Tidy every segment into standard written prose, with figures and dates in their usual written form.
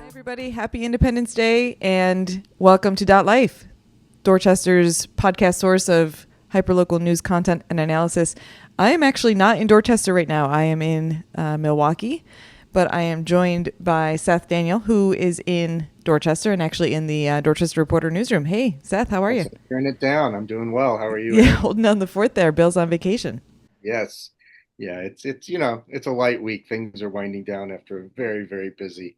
Everybody, happy Independence Day and welcome to DotLife, Dorchester's podcast source of hyperlocal news content and analysis. I am actually not in Dorchester right now. I am in Milwaukee, but I am joined by Seth Daniel, who is in Dorchester and actually in the Dorchester Reporter newsroom. Hey, Seth, how are you? Turn it down. I'm doing well. How are you, Yeah, Aaron? holding down the fort there. Bill's on vacation. Yes. Yeah, it's a light week. Things are winding down after a very, very busy,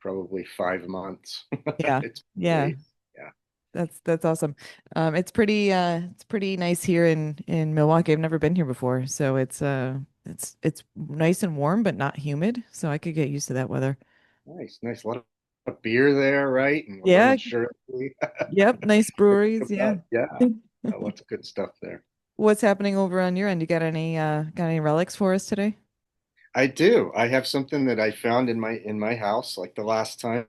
probably 5 months. Yeah, It's yeah, great. Yeah. that's awesome. It's pretty nice here in Milwaukee. I've never been here before, so it's nice and warm, but not humid, so I could get used to that weather. Nice, nice. A lot of beer there, right? And we're Yeah, going Shirley. yep, nice breweries. Yeah. About, yeah. Lots of good stuff there. What's happening over on your end? You got any relics for us today? I do. I have something that I found in my house like the last time,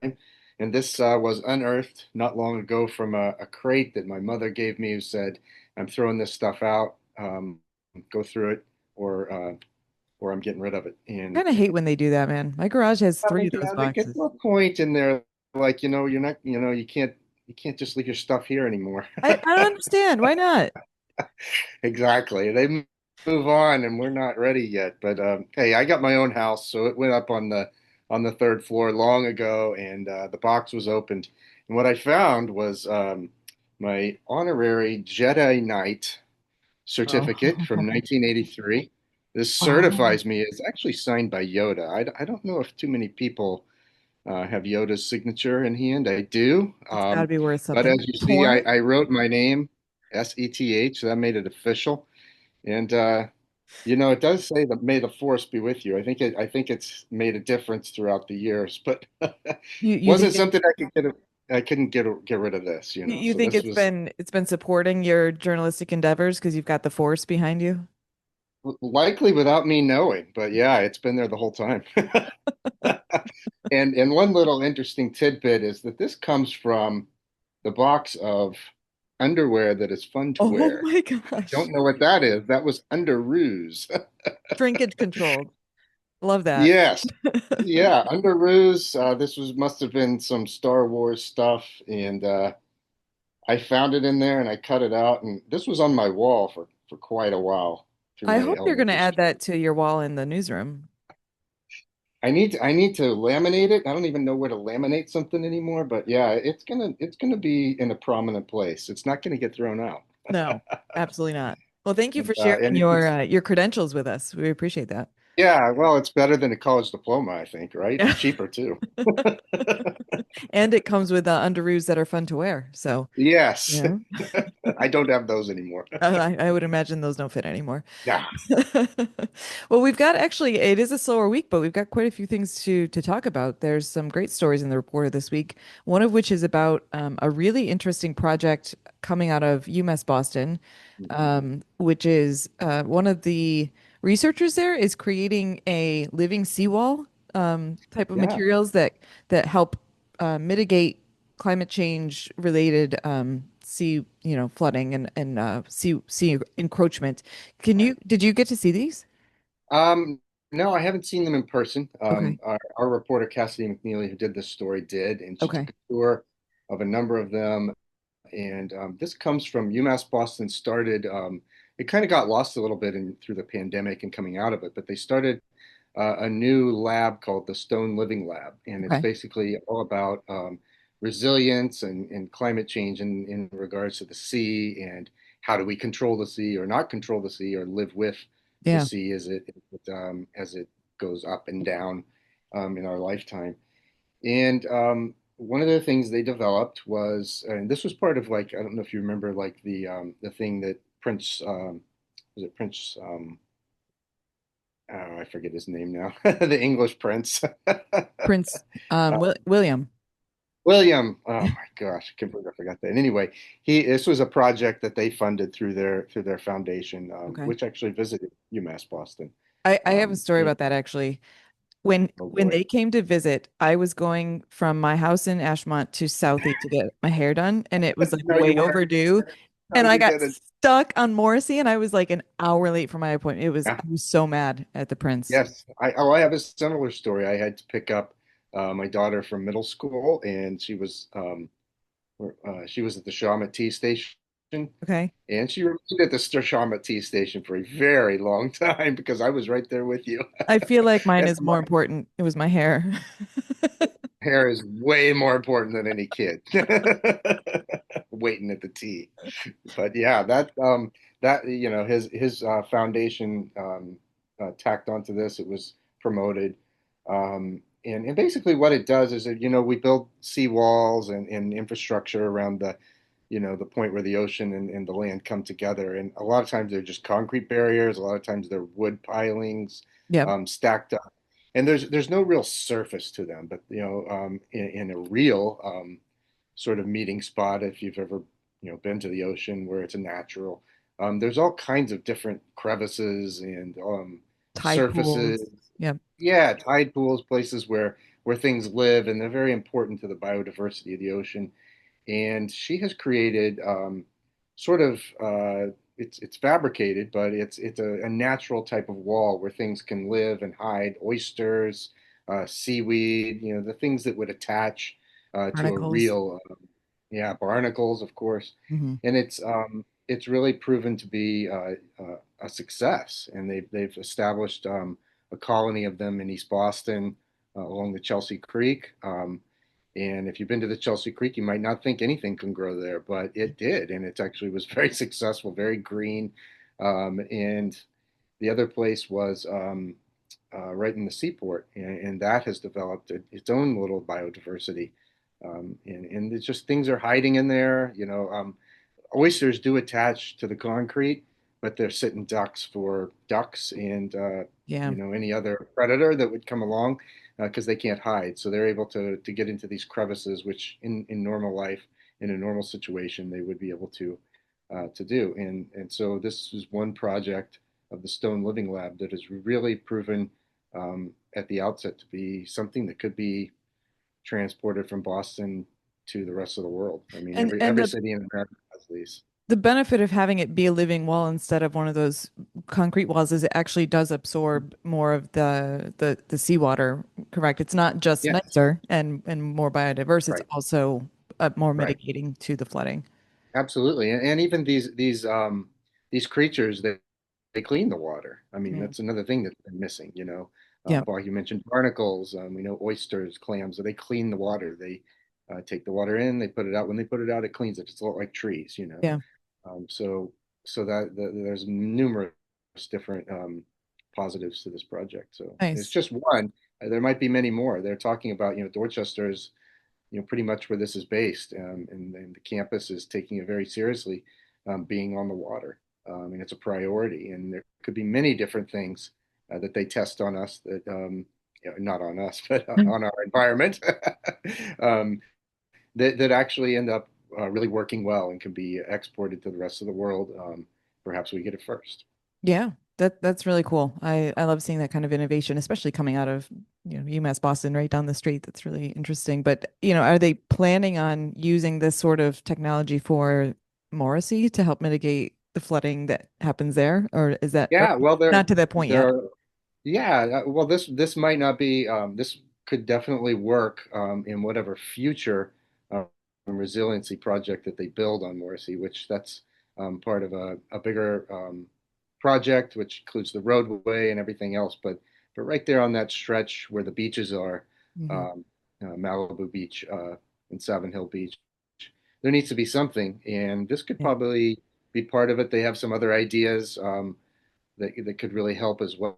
and this was unearthed not long ago from a crate that my mother gave me, who said, "I'm throwing this stuff out. Go through it, or I'm getting rid of it." And Kind of hate when they do that, man. My garage has three of those yeah, they get boxes. to a point in there, like you're not, you can't just leave your stuff here anymore. I don't understand. Why not? Exactly. They move on, and we're not ready yet. But hey, I got my own house, so it went up on the third floor long ago, and the box was opened. And what I found was my honorary Jedi Knight certificate from Oh, 1983. This oh, certifies me. It's actually signed by Yoda. I don't know if too many people have Yoda's signature in hand. I do. it's got to be worth But as something. you see, I, Porn? I wrote my name, Seth. So that made it official. And it does say that may the force be with you. I think it's made a difference throughout the years, but You wasn't think it, something I couldn't get rid of this. you So think this was it's been supporting your journalistic endeavors because you've got the force behind you? likely without me knowing, but yeah, it's been there the whole time. And one little interesting tidbit is that this comes from the box of underwear that is fun to Oh wear. my gosh. Don't know what that is. That was underoos. Shrinkage controlled. Love that. Yes. Yeah, underoos. This was must have been some Star Wars stuff, and I found it in there and I cut it out, and this was on my wall for quite a while through I my hope you're going to elementary add that school. to your wall in the newsroom. I need to laminate it. I don't even know where to laminate something anymore, but yeah, it's gonna be in a prominent place. It's not gonna get thrown out. No, absolutely not. Well, thank you And for sharing and your credentials with us. We appreciate that. yeah, well, it's better than a college diploma, I think, right? And cheaper too. And it comes with underoos that are fun to wear. So, Yes, yeah, I don't have those anymore. I would imagine those don't fit anymore. Yeah. Well, we've got actually, it is a slower week, but we've got quite a few things to talk about. There's some great stories in the reporter this week, one of which is about a really interesting project coming out of UMass Boston, which is one of the researchers there is creating a living seawall type of Yeah. materials that help mitigate climate change related flooding and sea encroachment. Did you get to see these? Um, no, I haven't seen them in person. Okay. Our reporter Cassidy McNeely, who did this story, did, and she Okay. took a tour of a number of them. And this comes from UMass Boston. Started, it kind of got lost a little bit through the pandemic and coming out of it, but they started a new lab called the Stone Living Lab, and it's Okay. basically all about resilience and climate change in regards to the sea and how do we control the sea or not control the sea or live with the Yeah. sea as it goes up and down in our lifetime. And one of the things they developed was, and this was part of like I don't know if you remember like the thing that Prince was it Prince oh, I forget his name now. The English prince. Prince William. William. Oh my gosh, I can't believe I forgot that. Anyway, he this was a project that they funded through their foundation, Okay. which actually visited UMass Boston. I have a story And about that actually. Oh when boy. they came to visit, I was going from my house in Ashmont to Southie to get my hair done, and it was like No, you way weren't. overdue. No, And I you got didn't. stuck on Morrissey, and I was like an hour late for my appointment. Yeah. I was so mad at the prince. Yes. I have a similar story. I had to pick up my daughter from middle school, and she was at the Shawmut Tea Station, Okay. and she remained at the Shawmut Tea Station for a very long time because I was right there with you. I feel like mine And is more important. It was my hair. hair is way more important than any kid waiting at the tea. But yeah, that his foundation tacked onto this. It was promoted, and basically what it does is that we build seawalls and infrastructure around the point where the ocean and the land come together. And a lot of times they're just concrete barriers. A lot of times they're wood pilings Yep. stacked up, and there's no real surface to them. But in a real sort of meeting spot, if you've ever been to the ocean where it's a natural, there's all kinds of different crevices and Tide pools. surfaces. Yep. Yeah, tide pools, places where things live, and they're very important to the biodiversity of the ocean. And she has created sort of it's fabricated, but it's a natural type of wall where things can live and hide. Oysters, seaweed, the things that would attach to a Barnacles. real, yeah, barnacles, of course. Hmm. And it's really proven to be a success. And they've established a colony of them in East Boston along the Chelsea Creek. And if you've been to the Chelsea Creek, you might not think anything can grow there, but it did, and it actually was very successful, very green. And the other place was right in the seaport, and that has developed its own little biodiversity. And it's just things are hiding in there. Oysters do attach to the concrete, but they're sitting ducks for ducks and Yeah. any other predator that would come along because they can't hide. So they're able to get into these crevices, which in normal life, in a normal situation, they would be able to do. And so this is one project of the Stone Living Lab that has really proven at the outset to be something that could be transported from Boston to the rest of the world. I mean, And every city in America has these. the benefit of having it be a living wall instead of one of those concrete walls is it actually does absorb more of the seawater, correct? It's not just Yes, nicer and more biodiverse, it's right, also more right, mitigating to the flooding. absolutely. And even these creatures they clean the water. I mean, Mm. that's another thing that's been missing. Yeah. You mentioned barnacles. We know oysters, clams. So they clean the water. They take the water in, they put it out. When they put it out, it cleans it. It's a lot like trees. Yeah. So there's numerous different positives to this project. So it's Nice. just one. There might be many more. They're talking about Dorchester is pretty much where this is based, and the campus is taking it very seriously, being on the water, and it's a priority. And there could be many different things that they test on us that. Not on us, but Mm. on our environment, um, that actually end up really working well and can be exported to the rest of the world. Perhaps we get it first. Yeah. That's really cool. I love seeing that kind of innovation, especially coming out of, UMass Boston right down the street. That's really interesting. But, are they planning on using this sort of technology for Morrissey to help mitigate the flooding that happens there? Or is that or Yeah, well, not to that point there yet? are, yeah, well, this might not be, this could definitely work in whatever future resiliency project that they build on Morrissey, which that's part of a bigger project, which includes the roadway and everything else. But right there on that stretch where the beaches are, Hmm. um, Malibu Beach and Savin Hill Beach, there needs to be something, and this could Yeah. probably be part of it. They have some other ideas that could really help as well.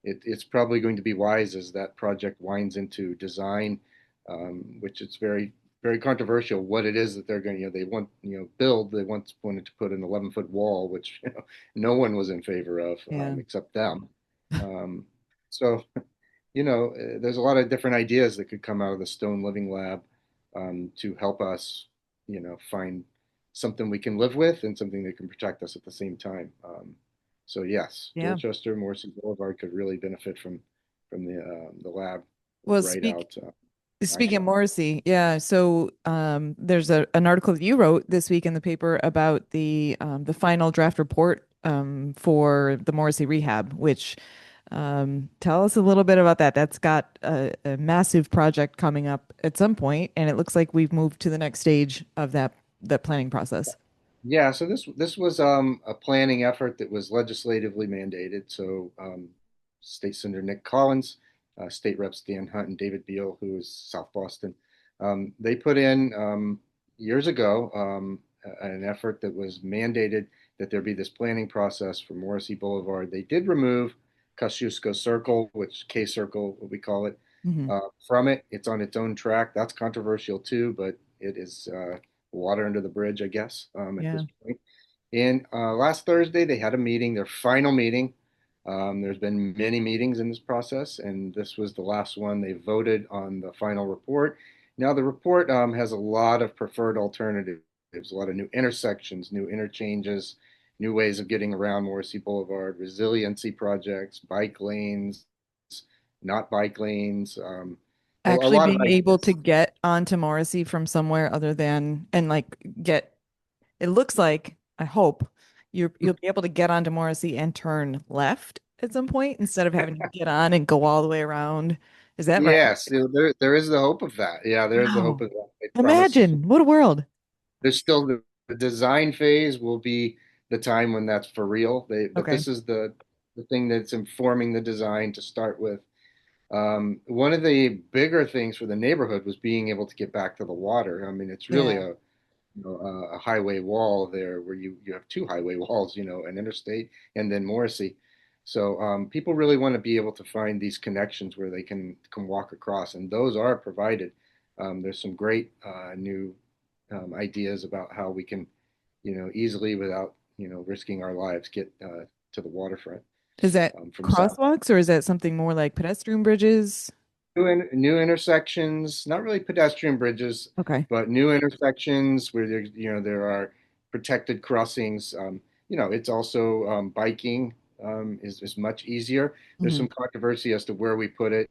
It's probably going to be wise as that project winds into design, which it's very controversial what it is that they're going. They want build. They once wanted to put an 11-foot wall, which no one was in favor of Yeah. except them. Um, so there's a lot of different ideas that could come out of the Stone Living Lab to help us, find something we can live with and something that can protect us at the same time. So yes, Yeah. Dorchester, Morrissey Boulevard could really benefit from from the lab Well, right out speaking of Nashville. Morrissey, yeah. So there's an article that you wrote this week in the paper about the final draft report for the Morrissey rehab, which tell us a little bit about that. That's got a massive project coming up at some point, and it looks like we've moved to the next stage of that planning process. Yeah, so this was a planning effort that was legislatively mandated. So State Senator Nick Collins, State Reps Dan Hunt and David Beal, who is South Boston, they put in years ago an effort that was mandated that there be this planning process for Morrissey Boulevard. They did remove Kosciuszko Circle, which K Circle, what we call it, Hmm. from it. It's on its own track. That's controversial too, but it is water under the bridge, I guess, at Yeah. this point. And last Thursday, they had a meeting, their final meeting. There's been many meetings in this process, and this was the last one. They voted on the final report. Now, the report has a lot of preferred alternatives, a lot of new intersections, new interchanges, new ways of getting around Morrissey Boulevard, resiliency projects, bike lanes, not bike lanes, a Actually lot of being able to ideas. get onto Morrissey from somewhere other than and like get it looks like, I hope, you'll be able to get onto Morrissey and turn left at some point instead of having to get on and go all the way around. Is that right? Yes, there is the hope of that. Yeah, there is the hope Wow. of that. They promise Imagine what a world. there's still the design phase will be the time when that's for real. But Okay. this is the thing that's informing the design to start with. One of the bigger things for the neighborhood was being able to get back to the water. I mean, it's really Yeah. a highway wall there where you have two highway walls, an interstate and then Morrissey. So people really want to be able to find these connections where they can walk across, and those are provided. There's some great new ideas about how we can, easily without, risking our lives, get to the waterfront Is that from south. crosswalks or is that something more like pedestrian bridges? New intersections, not really pedestrian bridges, Okay. but new intersections where there are protected crossings. It's also biking is much easier. There's Hmm. some controversy as to where we put it.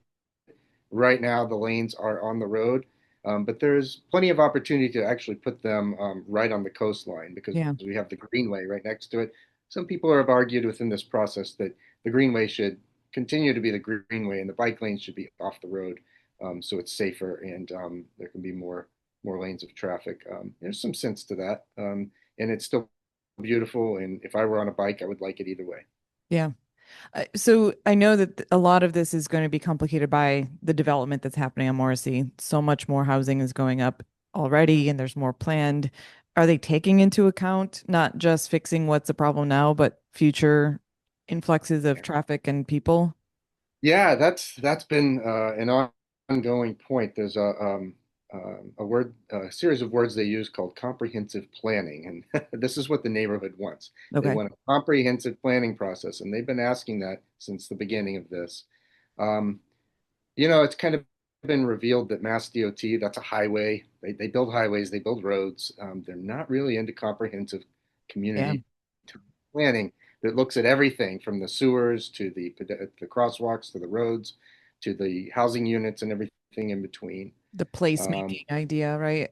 Right now, the lanes are on the road, but there's plenty of opportunity to actually put them right on the coastline because Yeah. we have the Greenway right next to it. Some people have argued within this process that the Greenway should continue to be the Greenway and the bike lanes should be off the road, so it's safer and there can be more lanes of traffic. There's some sense to that, and it's still beautiful. And if I were on a bike, I would like it either way. Yeah. So I know that a lot of this is going to be complicated by the development that's happening on Morrissey. So much more housing is going up already, and there's more planned. Are they taking into account not just fixing what's a problem now, but future influxes of traffic and people? Yeah, that's been an ongoing point. There's a series of words they use called comprehensive planning, and this is what the neighborhood wants. They Okay. want a comprehensive planning process, and they've been asking that since the beginning of this. Um, it's kind of been revealed that Mass DOT, that's a highway. They build highways, they build roads. They're not really into comprehensive Yeah. community planning that looks at everything from the sewers to the crosswalks to the roads to the housing units and everything in between. The Um, placemaking idea, right?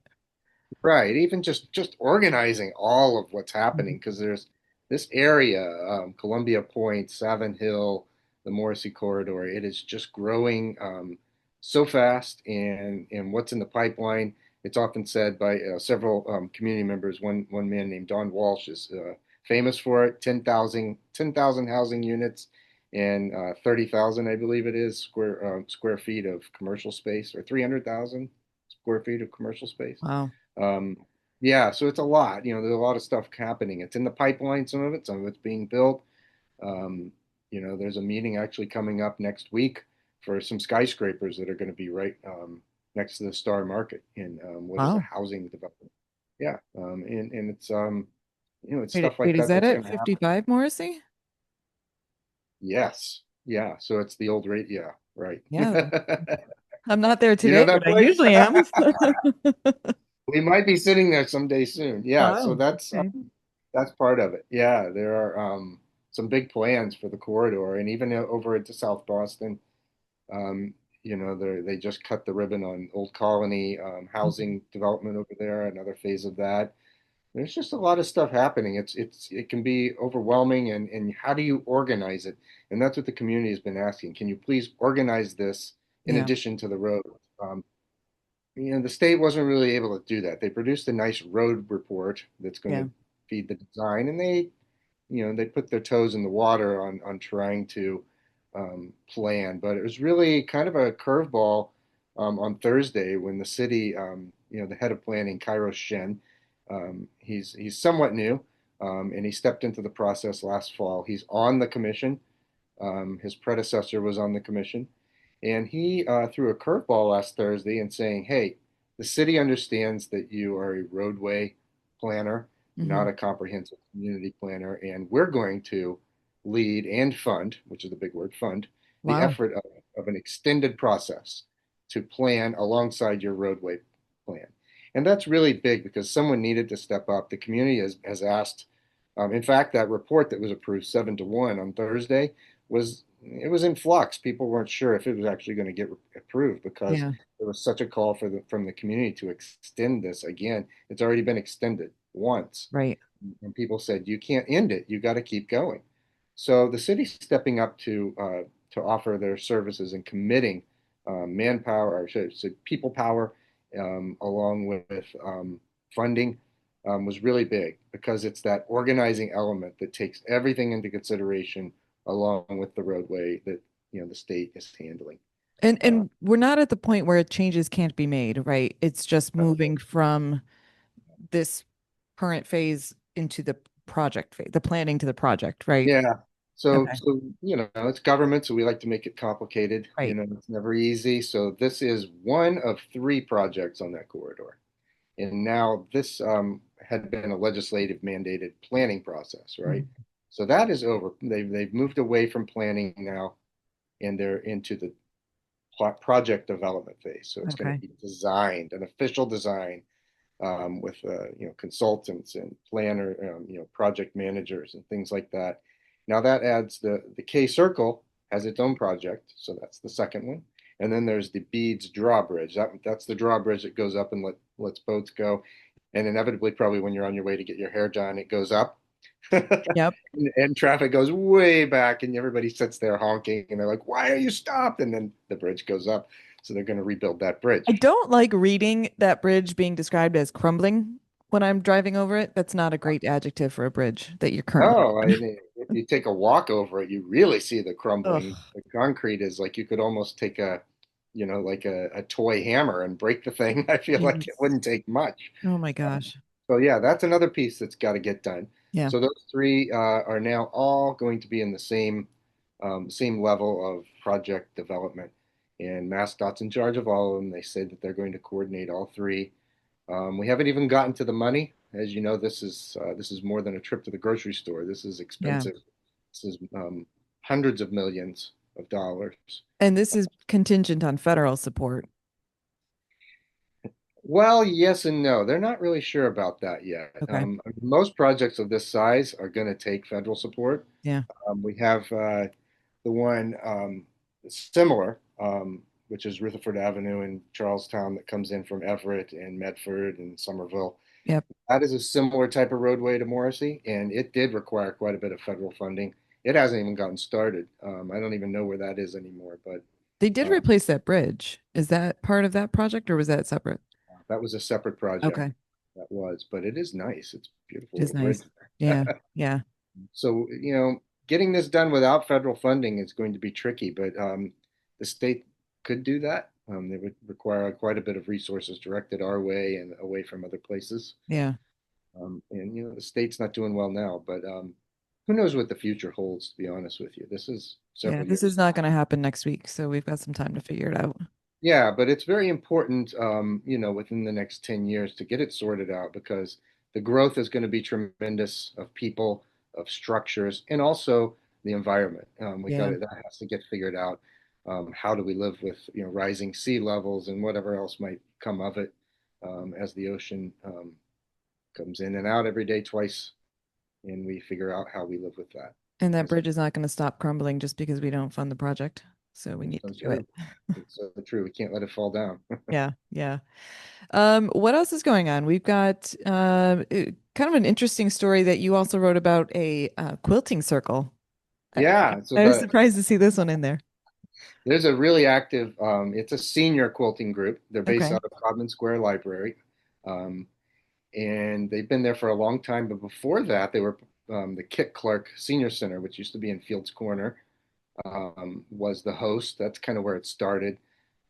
right, even just organizing all of what's Mhm. happening because there's this area, Columbia Point, Savin Hill, the Morrissey corridor. It is just growing so fast, and what's in the pipeline. It's often said by several community members. One man named Don Walsh is famous for it. 10,000 housing units and 30,000, I believe it is, square feet of commercial space, or 300,000 square feet of commercial space. Wow. Um, yeah, so it's a lot. There's a lot of stuff happening. It's in the pipeline, some of it's being built. Um, there's a meeting actually coming up next week for some skyscrapers that are going to be right next to the Star Market in what is a Wow. housing development. Yeah, and it's Wait, stuff like wait, is that that that's at going to happen. 55 Morrissey? Yes, yeah. So it's the old rate. Yeah, right. Yeah. I'm not there You know today, that but I place? usually am. We might be sitting there someday soon. Yeah, so Wow. that's Okay. That's part of it. Yeah, there are some big plans for the corridor, and even over into South Boston. Um, they just cut the ribbon on Old Colony Mhm. housing development over there, another phase of that. There's just a lot of stuff happening. It can be overwhelming, and how do you organize it? And that's what the community has been asking. Can you please organize this in Yeah. addition to the road? Um, the state wasn't really able to do that. They produced a nice road report that's going Yeah. to feed the design, and they put their toes in the water on trying to plan. But it was really kind of a curveball on Thursday when the city, the head of planning, Kairos Shen, he's somewhat new, and he stepped into the process last fall. He's on the commission. His predecessor was on the commission, and he threw a curveball last Thursday and saying, "Hey, the city understands that you are a roadway planner, Hmm. not a comprehensive community planner, and we're going to lead and fund, which is the big word, fund, the Wow. effort of an extended process to plan alongside your roadway plan." And that's really big because someone needed to step up. The community has asked. In fact, that report that was approved 7-1 on Thursday was in flux. People weren't sure if it was actually going to get approved because Yeah. there was such a call from the community to extend this again. It's already been extended once, Right. and people said you can't end it. You got to keep going. So the city's stepping up to offer their services and committing manpower, or should I say people power, along with funding, was really big because it's that organizing element that takes everything into consideration along with the roadway that the state is handling. And Uh, and we're not at the point where changes can't be made, right? It's just moving from this current phase into the project phase, the planning to the project, right? yeah. So, Okay. so it's government, so we like to make it complicated. Right. It's never easy. So this is one of three projects on that corridor. And now this had been a legislative mandated planning process, right? Mhm. So that is over. They've moved away from planning now, and they're into the project development phase. So it's going to Okay. be designed, an official design, with consultants and planner, project managers and things like that. Now that adds the K Circle has its own project, so that's the second one. And then there's the Beads Drawbridge. That's the drawbridge that goes up and lets boats go. And inevitably, probably when you're on your way to get your hair done, it goes up. Yep. And traffic goes way back, and everybody sits there honking, and they're like, "Why are you stopped?" And then the bridge goes up, so they're going to rebuild that I bridge. don't like reading that bridge being described as crumbling when I'm driving over it. That's not a great adjective for a bridge that you're currently Oh, on. if you take a walk over it, you really see the crumbling. Ugh. The concrete is like you could almost take like a toy hammer and break the thing. I feel like it Yes. wouldn't take much. Oh my Um, gosh. so yeah, that's another piece that's got to get done. Yeah. So those three are now all going to be in the same level of project development, and MassDOT's in charge of all of them. They said that they're going to coordinate all three. We haven't even gotten to the money. As you know, this is more than a trip to the grocery store. This is Yeah. expensive. This is hundreds of millions of dollars. And this is contingent on federal support. Well, yes and no. They're not really sure about that yet. Okay. Most projects of this size are going to take federal support. Yeah. We have the one similar, which is Rutherford Avenue in Charlestown that comes in from Everett and Medford and Somerville. Yep. That is a similar type of roadway to Morrissey, and it did require quite a bit of federal funding. It hasn't even gotten started. I don't even know where that is anymore, but They did uh, replace that bridge. Is that part of that project or was that separate? that was a separate project. Okay. That was, but it is nice. It's a beautiful It is little bridge nice. Yeah. there. Yeah. So, getting this done without federal funding is going to be tricky, but the state could do that. They would require quite a bit of resources directed our way and away from other places. Yeah. And the state's not doing well now, but who knows what the future holds, to be honest with you. This is Yeah. several This is years. not going to happen next week, so we've got some time to figure it out. Yeah, but it's very important, within the next 10 years to get it sorted out because the growth is going to be tremendous of people, of structures, and also the environment. We got Yeah. that has to get figured out. How do we live with, rising sea levels and whatever else might come of it, as the ocean comes in and out every day twice, and we figure out how we live with that. And that As a bridge is not going to stop crumbling just because we don't fund the project. So we need So to do it. true. It's so true. We can't let it fall down. Yeah, yeah. What else is going on? We've got kind of an interesting story that you also wrote about a quilting circle. I, Yeah. So I was surprised to see this one in there. there's a really active, it's a senior quilting group. They're based Okay. out of Codman Square Library. Um, and they've been there for a long time. But before that, they were the Kit Clark Senior Center, which used to be in Fields Corner, was the host. That's kind of where it started.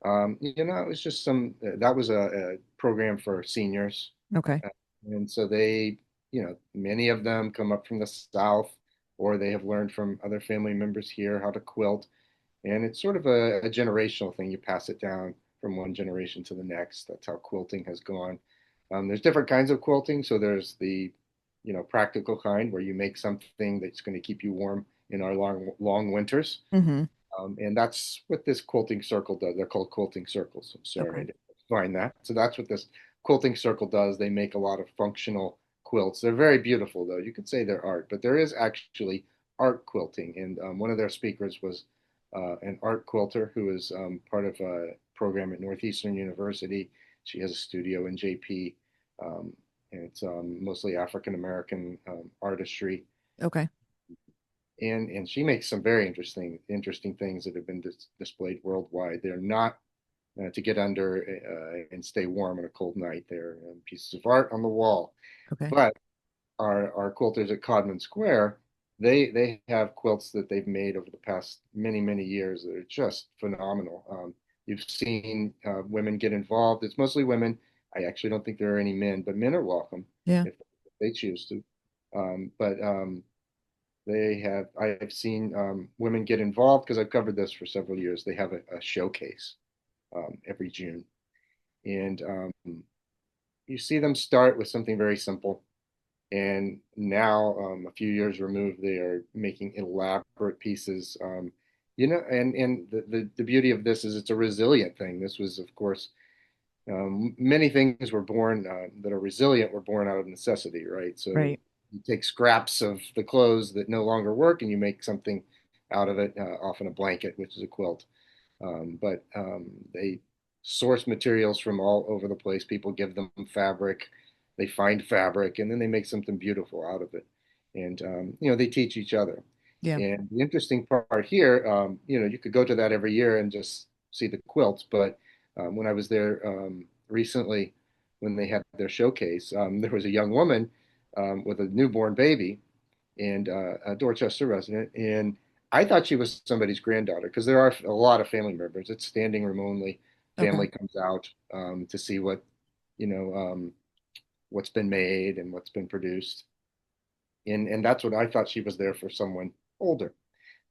It was just that was a program for seniors. Okay. And so many of them come up from the South, or they have learned from other family members here how to quilt. And it's sort of a generational thing. You pass it down from one generation to the next. That's how quilting has gone. There's different kinds of quilting. So there's the practical kind where you make something that's going to keep you warm in our long, long winters. Mm-hmm. And that's what this quilting circle does. They're called quilting circles. I'm sorry, I Okay. didn't find that. So that's what this quilting circle does. They make a lot of functional quilts. They're very beautiful, though. You could say they're art, but there is actually art quilting. And one of their speakers was an art quilter who is part of a program at Northeastern University. She has a studio in JP, and it's mostly African American artistry Okay. and she makes some very interesting things that have been displayed worldwide. They're not to get under and stay warm on a cold night. They're pieces of art on the wall. Okay. But our quilters at Codman Square, they have quilts that they've made over the past many years that are just phenomenal. You've seen women get involved. It's mostly women. I actually don't think there are any men, but men are welcome Yeah. if they choose to. But I've seen women get involved because I've covered this for several years. They have a showcase every June. And you see them start with something very simple. And now, a few years removed, they are making elaborate pieces. And the beauty of this is it's a resilient thing. This was, of course, many things were born that are resilient were born out of necessity, right? So Right. you take scraps of the clothes that no longer work and you make something out of it, often a blanket, which is a quilt. But they source materials from all over the place. People give them fabric, they find fabric, and then they make something beautiful out of it. And they teach each other. Yeah. And the interesting part here, you could go to that every year and just see the quilts, but when I was there recently, when they had their showcase, there was a young woman with a newborn baby and a Dorchester resident, and I thought she was somebody's granddaughter because there are a lot of family members. It's standing room only. Okay. Family comes out to see you know, um, what's been made and what's been produced, and that's what I thought she was there for someone older.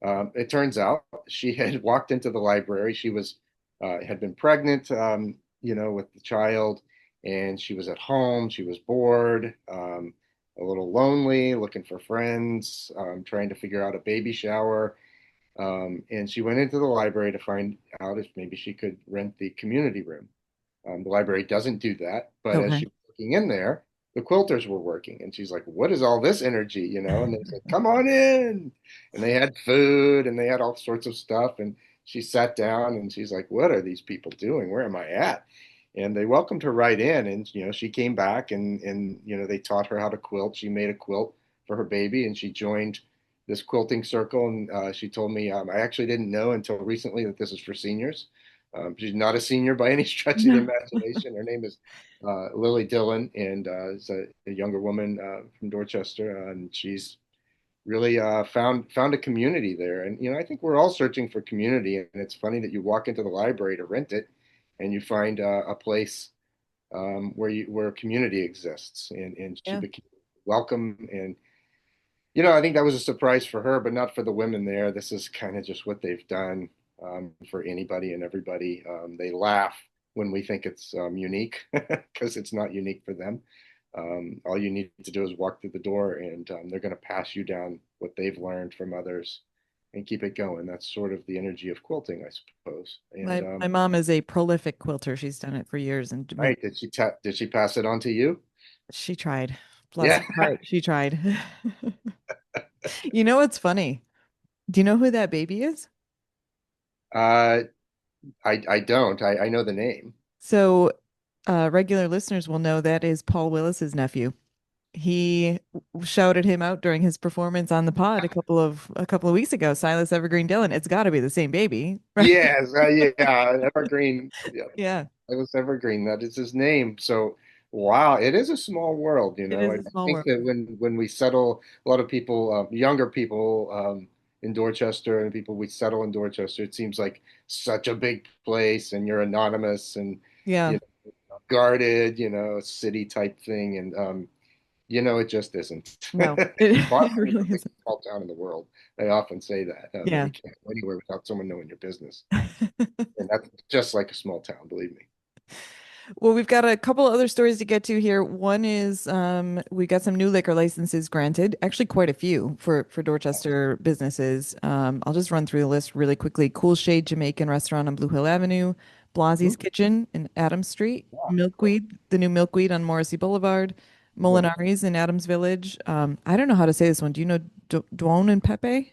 It turns out she had walked into the library. She was had been pregnant, with the child, and she was at home. She was bored, a little lonely, looking for friends, trying to figure out a baby shower. And she went into the library to find out if maybe she could rent the community room. The library doesn't do that, but as she Okay. was looking in there, the quilters were working, and she's like, "What is all this energy?" And they said, "Come on in," and they had food and they had all sorts of stuff, and she sat down and she's like, "What are these people doing? Where am I at?" And they welcomed her right in, and she came back and they taught her how to quilt. She made a quilt for her baby, and she joined this quilting circle, and she told me, I actually didn't know until recently that this is for seniors. She's not a senior by any stretch of the No. imagination. Her name is Lily Dillon, and is a younger woman from Dorchester, and she's really found a community there. And I think we're all searching for community, and it's funny that you walk into the library to rent it, and you find a place where community exists, and she Yeah. became welcome. And I think that was a surprise for her, but not for the women there. This is kind of just what they've done for anybody and everybody. They laugh when we think it's unique because it's not unique for them. All you need to do is walk through the door, and they're going to pass you down what they've learned from others and keep it going. That's sort of the energy of quilting, I suppose. And My mom is a prolific quilter. She's done it for years, and right, did she pass it on to you? she tried. Bless Yeah. her heart, she tried. You know what's funny? Do you know who that baby is? Uh, I don't. I know the name. So, regular listeners will know that is Paul Willis's nephew. He shouted him out during his performance on the pod a couple of weeks ago. Silas Evergreen Dillon. It's got to be the same baby, right? Yes, yeah, Evergreen. Yeah, Yeah, it was Evergreen. That is his name. So, wow, it is a small world, it I is a small think world. that when we settle, a lot of people, younger people, in Dorchester and people we settle in Dorchester, it seems like such a big place, and you're anonymous and Yeah, you guarded, city type thing, and it just isn't. no, it, it Boston is really the biggest isn't. small town in the world. They often say that Yeah. you can't go anywhere without someone knowing your business. And that's just like a small town, believe me. Well, we've got a couple other stories to get to here. One is we got some new liquor licenses granted, actually quite a few for Dorchester businesses. I'll just run through the list really quickly. Cool Shade Jamaican Restaurant on Blue Hill Avenue, Blasie's Mhm. Kitchen in Adams Street, Yeah. Milkweed, the new Milkweed on Morrissey Boulevard, Mhm. Molinari's in Adams Village. I don't know how to say this one. Do you know Duane and Pepe?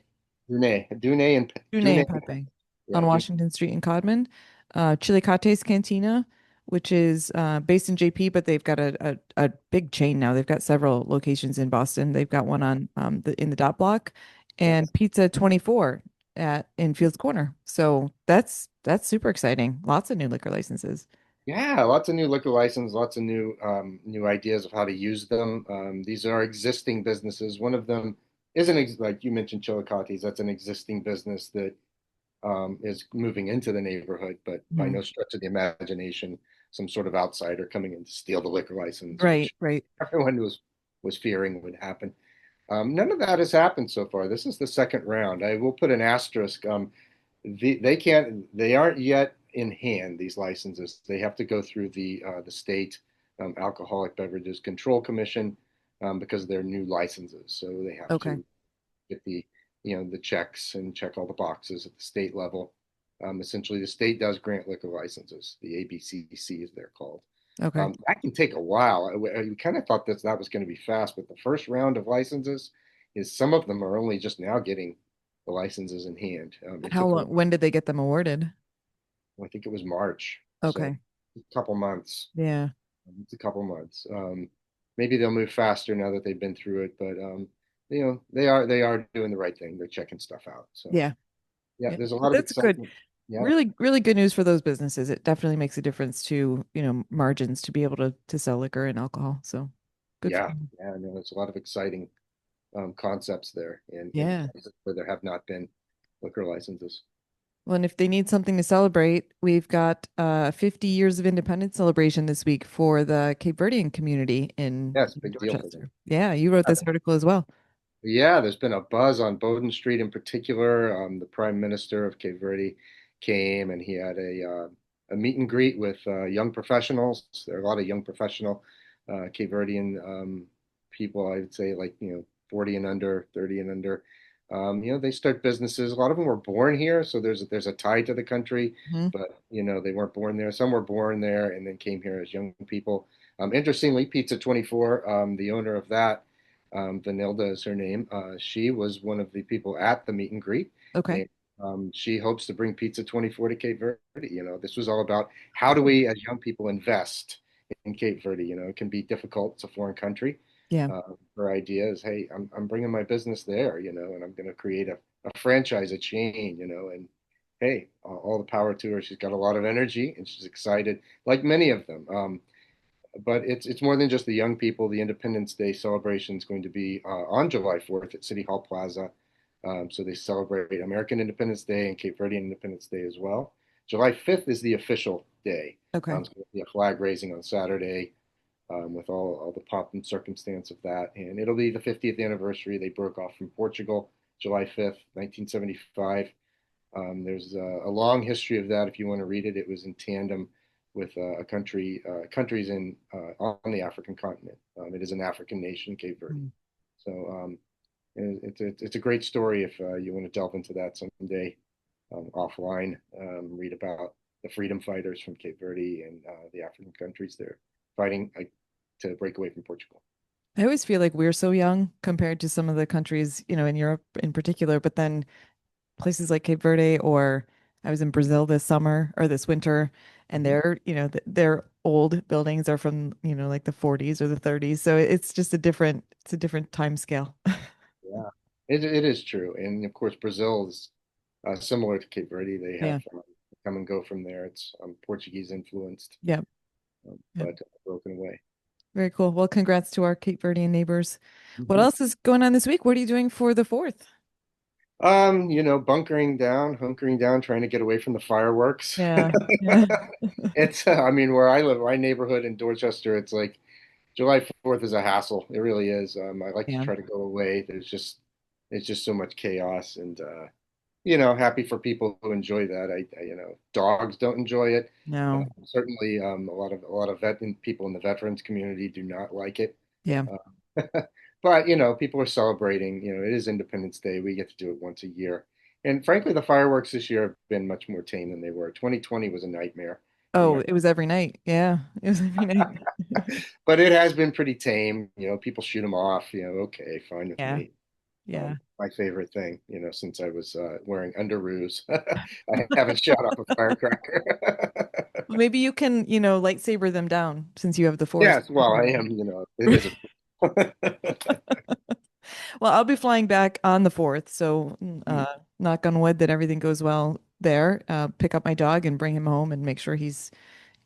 Dune Dune and Pepe on yeah, Dune. Washington Street in Codman. Chilicates Cantina, which is based in JP, but they've got a big chain now. They've got several locations in Boston. They've got one on in the dot block, and Yes. Pizza 24 at in Fields Corner. So that's super exciting. Lots of new liquor licenses. Yeah, lots of new liquor license, lots of new ideas of how to use them. These are existing businesses. One of them isn't ex like you mentioned Chilicates. That's an existing business that is moving into the neighborhood, but by Mhm. no stretch of the imagination, some sort of outsider coming in to steal the liquor license, Right, which right. everyone was fearing would happen. None of that has happened so far. This is the second round. I will put an asterisk. They aren't yet in hand, these licenses. They have to go through the state Alcoholic Beverages Control Commission because they're new licenses. So they have Okay, to get the checks and check all the boxes at the state level. Essentially, the state does grant liquor licenses. The ABCC, as they're called. okay. That can take a while. We kind of thought that was going to be fast, but the first round of licenses is some of them are only just now getting the licenses in hand. And It how took, long? When did they get them awarded? I think it was March, so Okay. a couple months. Yeah, It's a couple months. Maybe they'll move faster now that they've been through it, but they are doing the right thing. They're checking stuff out. So yeah, yeah, yeah. there's a But lot of that's good. excitement. Yeah, Really, really good news for those businesses. It definitely makes a difference to, margins to be able to sell liquor and alcohol. So good for yeah, them. yeah. No, there's a lot of exciting concepts there in Yeah. places where there have not been liquor licenses. Well, and if they need something to celebrate, we've got 50 years of independence celebration this week for the Cape Verdean community Yes, in big deal for them. Dorchester. Yeah, you wrote this article as well. Yeah, there's been a buzz on Bowden Street in particular. The Prime Minister of Cape Verde came and he had a meet and greet with young professionals. There are a lot of young professional Cape Verdean people, I would say, like 40 and under, 30 and under. They start businesses. A lot of them were born here, so there's a tie to the country, Hmm. but they weren't born there. Some were born there and then came here as young people. Interestingly, Pizza 24, the owner of that. Vanilda is her name. She was one of the people at the meet and greet, Okay. and she hopes to bring Pizza 24 to Cape Verde. This was all about how do we, as young people, invest in Cape Verde. It can be difficult. It's a foreign country. Yeah. Her idea is, hey, I'm bringing my business there, and I'm going to create a franchise, a chain, and hey, all the power to her. She's got a lot of energy and she's excited, like many of them. But it's more than just the young people. The Independence Day celebration is going to be on July 4th at City Hall Plaza. So they celebrate American Independence Day and Cape Verdean Independence Day as well. July 5th is the official day. Okay. So there'll be a flag raising on Saturday with all the pomp and circumstance of that. And it'll be the 50th anniversary. They broke off from Portugal July 5th, 1975. There's a long history of that. If you want to read it, it was in tandem with countries on the African continent. It is an African nation, Cape Verde. Mm. So it's a great story if you want to delve into that someday offline. Read about the freedom fighters from Cape Verde and the African countries there fighting to break away from Portugal. I always feel like we're so young compared to some of the countries, in Europe in particular, but then places like Cape Verde or I was in Brazil this summer or this winter, and Mhm. their old buildings are from, like the 40s or the 30s. So it's just it's a different time scale. Yeah, it is true. And of course, Brazil is similar to Cape Verde. They have Yeah. come and go from there. It's Portuguese influenced, Yeah. Yeah. but broken away. Very cool. Well, congrats to our Cape Verdean neighbors. What Mhm. else is going on this week? What are you doing for the 4th? Bunkering down, hunkering down, trying to get away from the fireworks. Yeah. Yeah. I mean, where I live, my neighborhood in Dorchester, it's like July 4th is a hassle. It really is. I like to Yeah. try to go away. It's just so much chaos, and happy for people who enjoy that. Dogs don't enjoy it. No. Certainly, a lot of people in the veterans community do not like it. Yeah. But people are celebrating. It is Independence Day. We get to do it once a year. And frankly, the fireworks this year have been much more tame than they were. 2020 was a nightmare in Oh, my, it was every night. Yeah. It was every night. but it has been pretty tame. People shoot them off. Okay, fine with Yeah. me. Yeah. My favorite thing, since I was wearing underoos, I haven't shot off a firecracker. Well, maybe you can, lightsaber them down since you have the force. Yes, well, I am. It is Well, I'll be flying back on the 4th, so a. knock on wood that everything goes well there. Pick up my dog and bring him home and make sure he's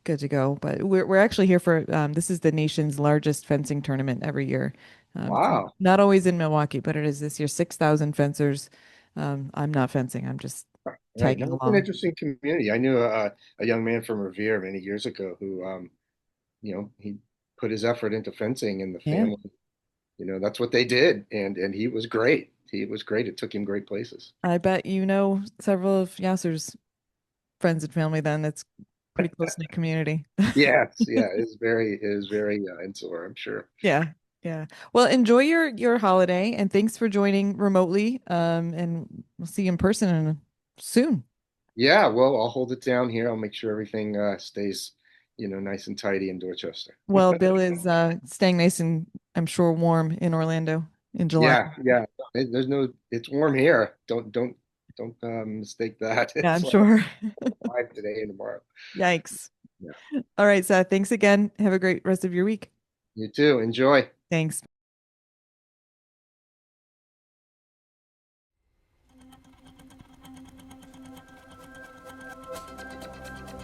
good to go. But we're actually here for this is the nation's largest fencing tournament every year. It's Wow. not always in Milwaukee, but it is this year. 6,000 fencers. I'm not fencing. I'm just Right. tagging No, it's an along. interesting community. I knew a young man from Revere many years ago who, he put his effort into fencing and the Yeah, family, that's what they did. And he was great. He was great. It took him great places. I bet you know several of Yasser's friends and family. Then it's pretty close knit community. Yes. Yeah. It is very insular, I'm sure. Yeah. Yeah. Well, enjoy your holiday and thanks for joining remotely. And we'll see you in person soon. Yeah. Well, I'll hold it down here. I'll make sure everything stays, nice and tidy in Dorchester. Well, Bill is staying nice and I'm sure warm in Orlando in July. Yeah. Yeah. It's warm here. Don't mistake that. Yeah, It's I'm like sure. 5 today and tomorrow. Yikes. Yeah. All right, Seth. Thanks again. Have a great rest of your week. You too. Enjoy. Thanks.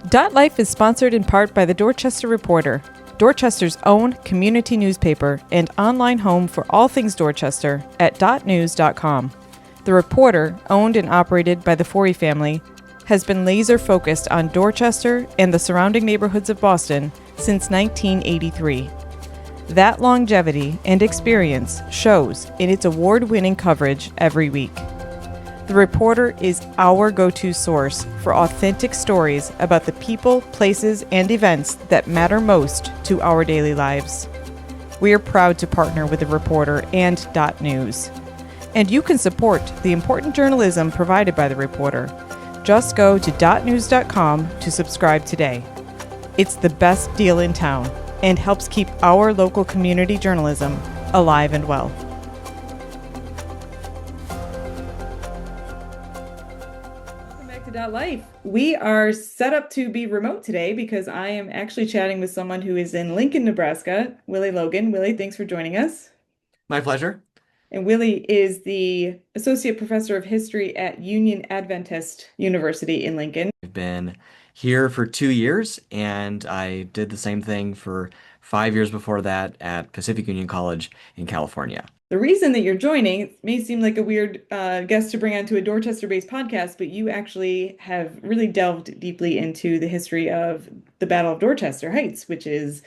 DotLife is sponsored in part by the Dorchester Reporter, Dorchester's own community newspaper and online home for all things Dorchester at dotnews.com. The Reporter, owned and operated by the Forey family, has been laser focused on Dorchester and the surrounding neighborhoods of Boston since 1983. That longevity and experience shows in its award-winning coverage every week. The Reporter is our go-to source for authentic stories about the people, places, and events that matter most to our daily lives. We are proud to partner with The Reporter and Dot News. And you can support the important journalism provided by The Reporter. Just go to dotnews.com to subscribe today. It's the best deal in town and helps keep our local community journalism alive and well. Welcome back to DotLife. We are set up to be remote today because I am actually chatting with someone who is in Lincoln, Nebraska, Willy Logan. Willy, thanks for joining us. My pleasure. And Willy is the Associate Professor of History at Union Adventist University in Lincoln. I've been here for 2 years, and I did the same thing for 5 years before that at Pacific Union College in California. The reason that you're joining, it may seem like a weird guest to bring onto a Dorchester-based podcast, but you actually have really delved deeply into the history of the Battle of Dorchester Heights, which is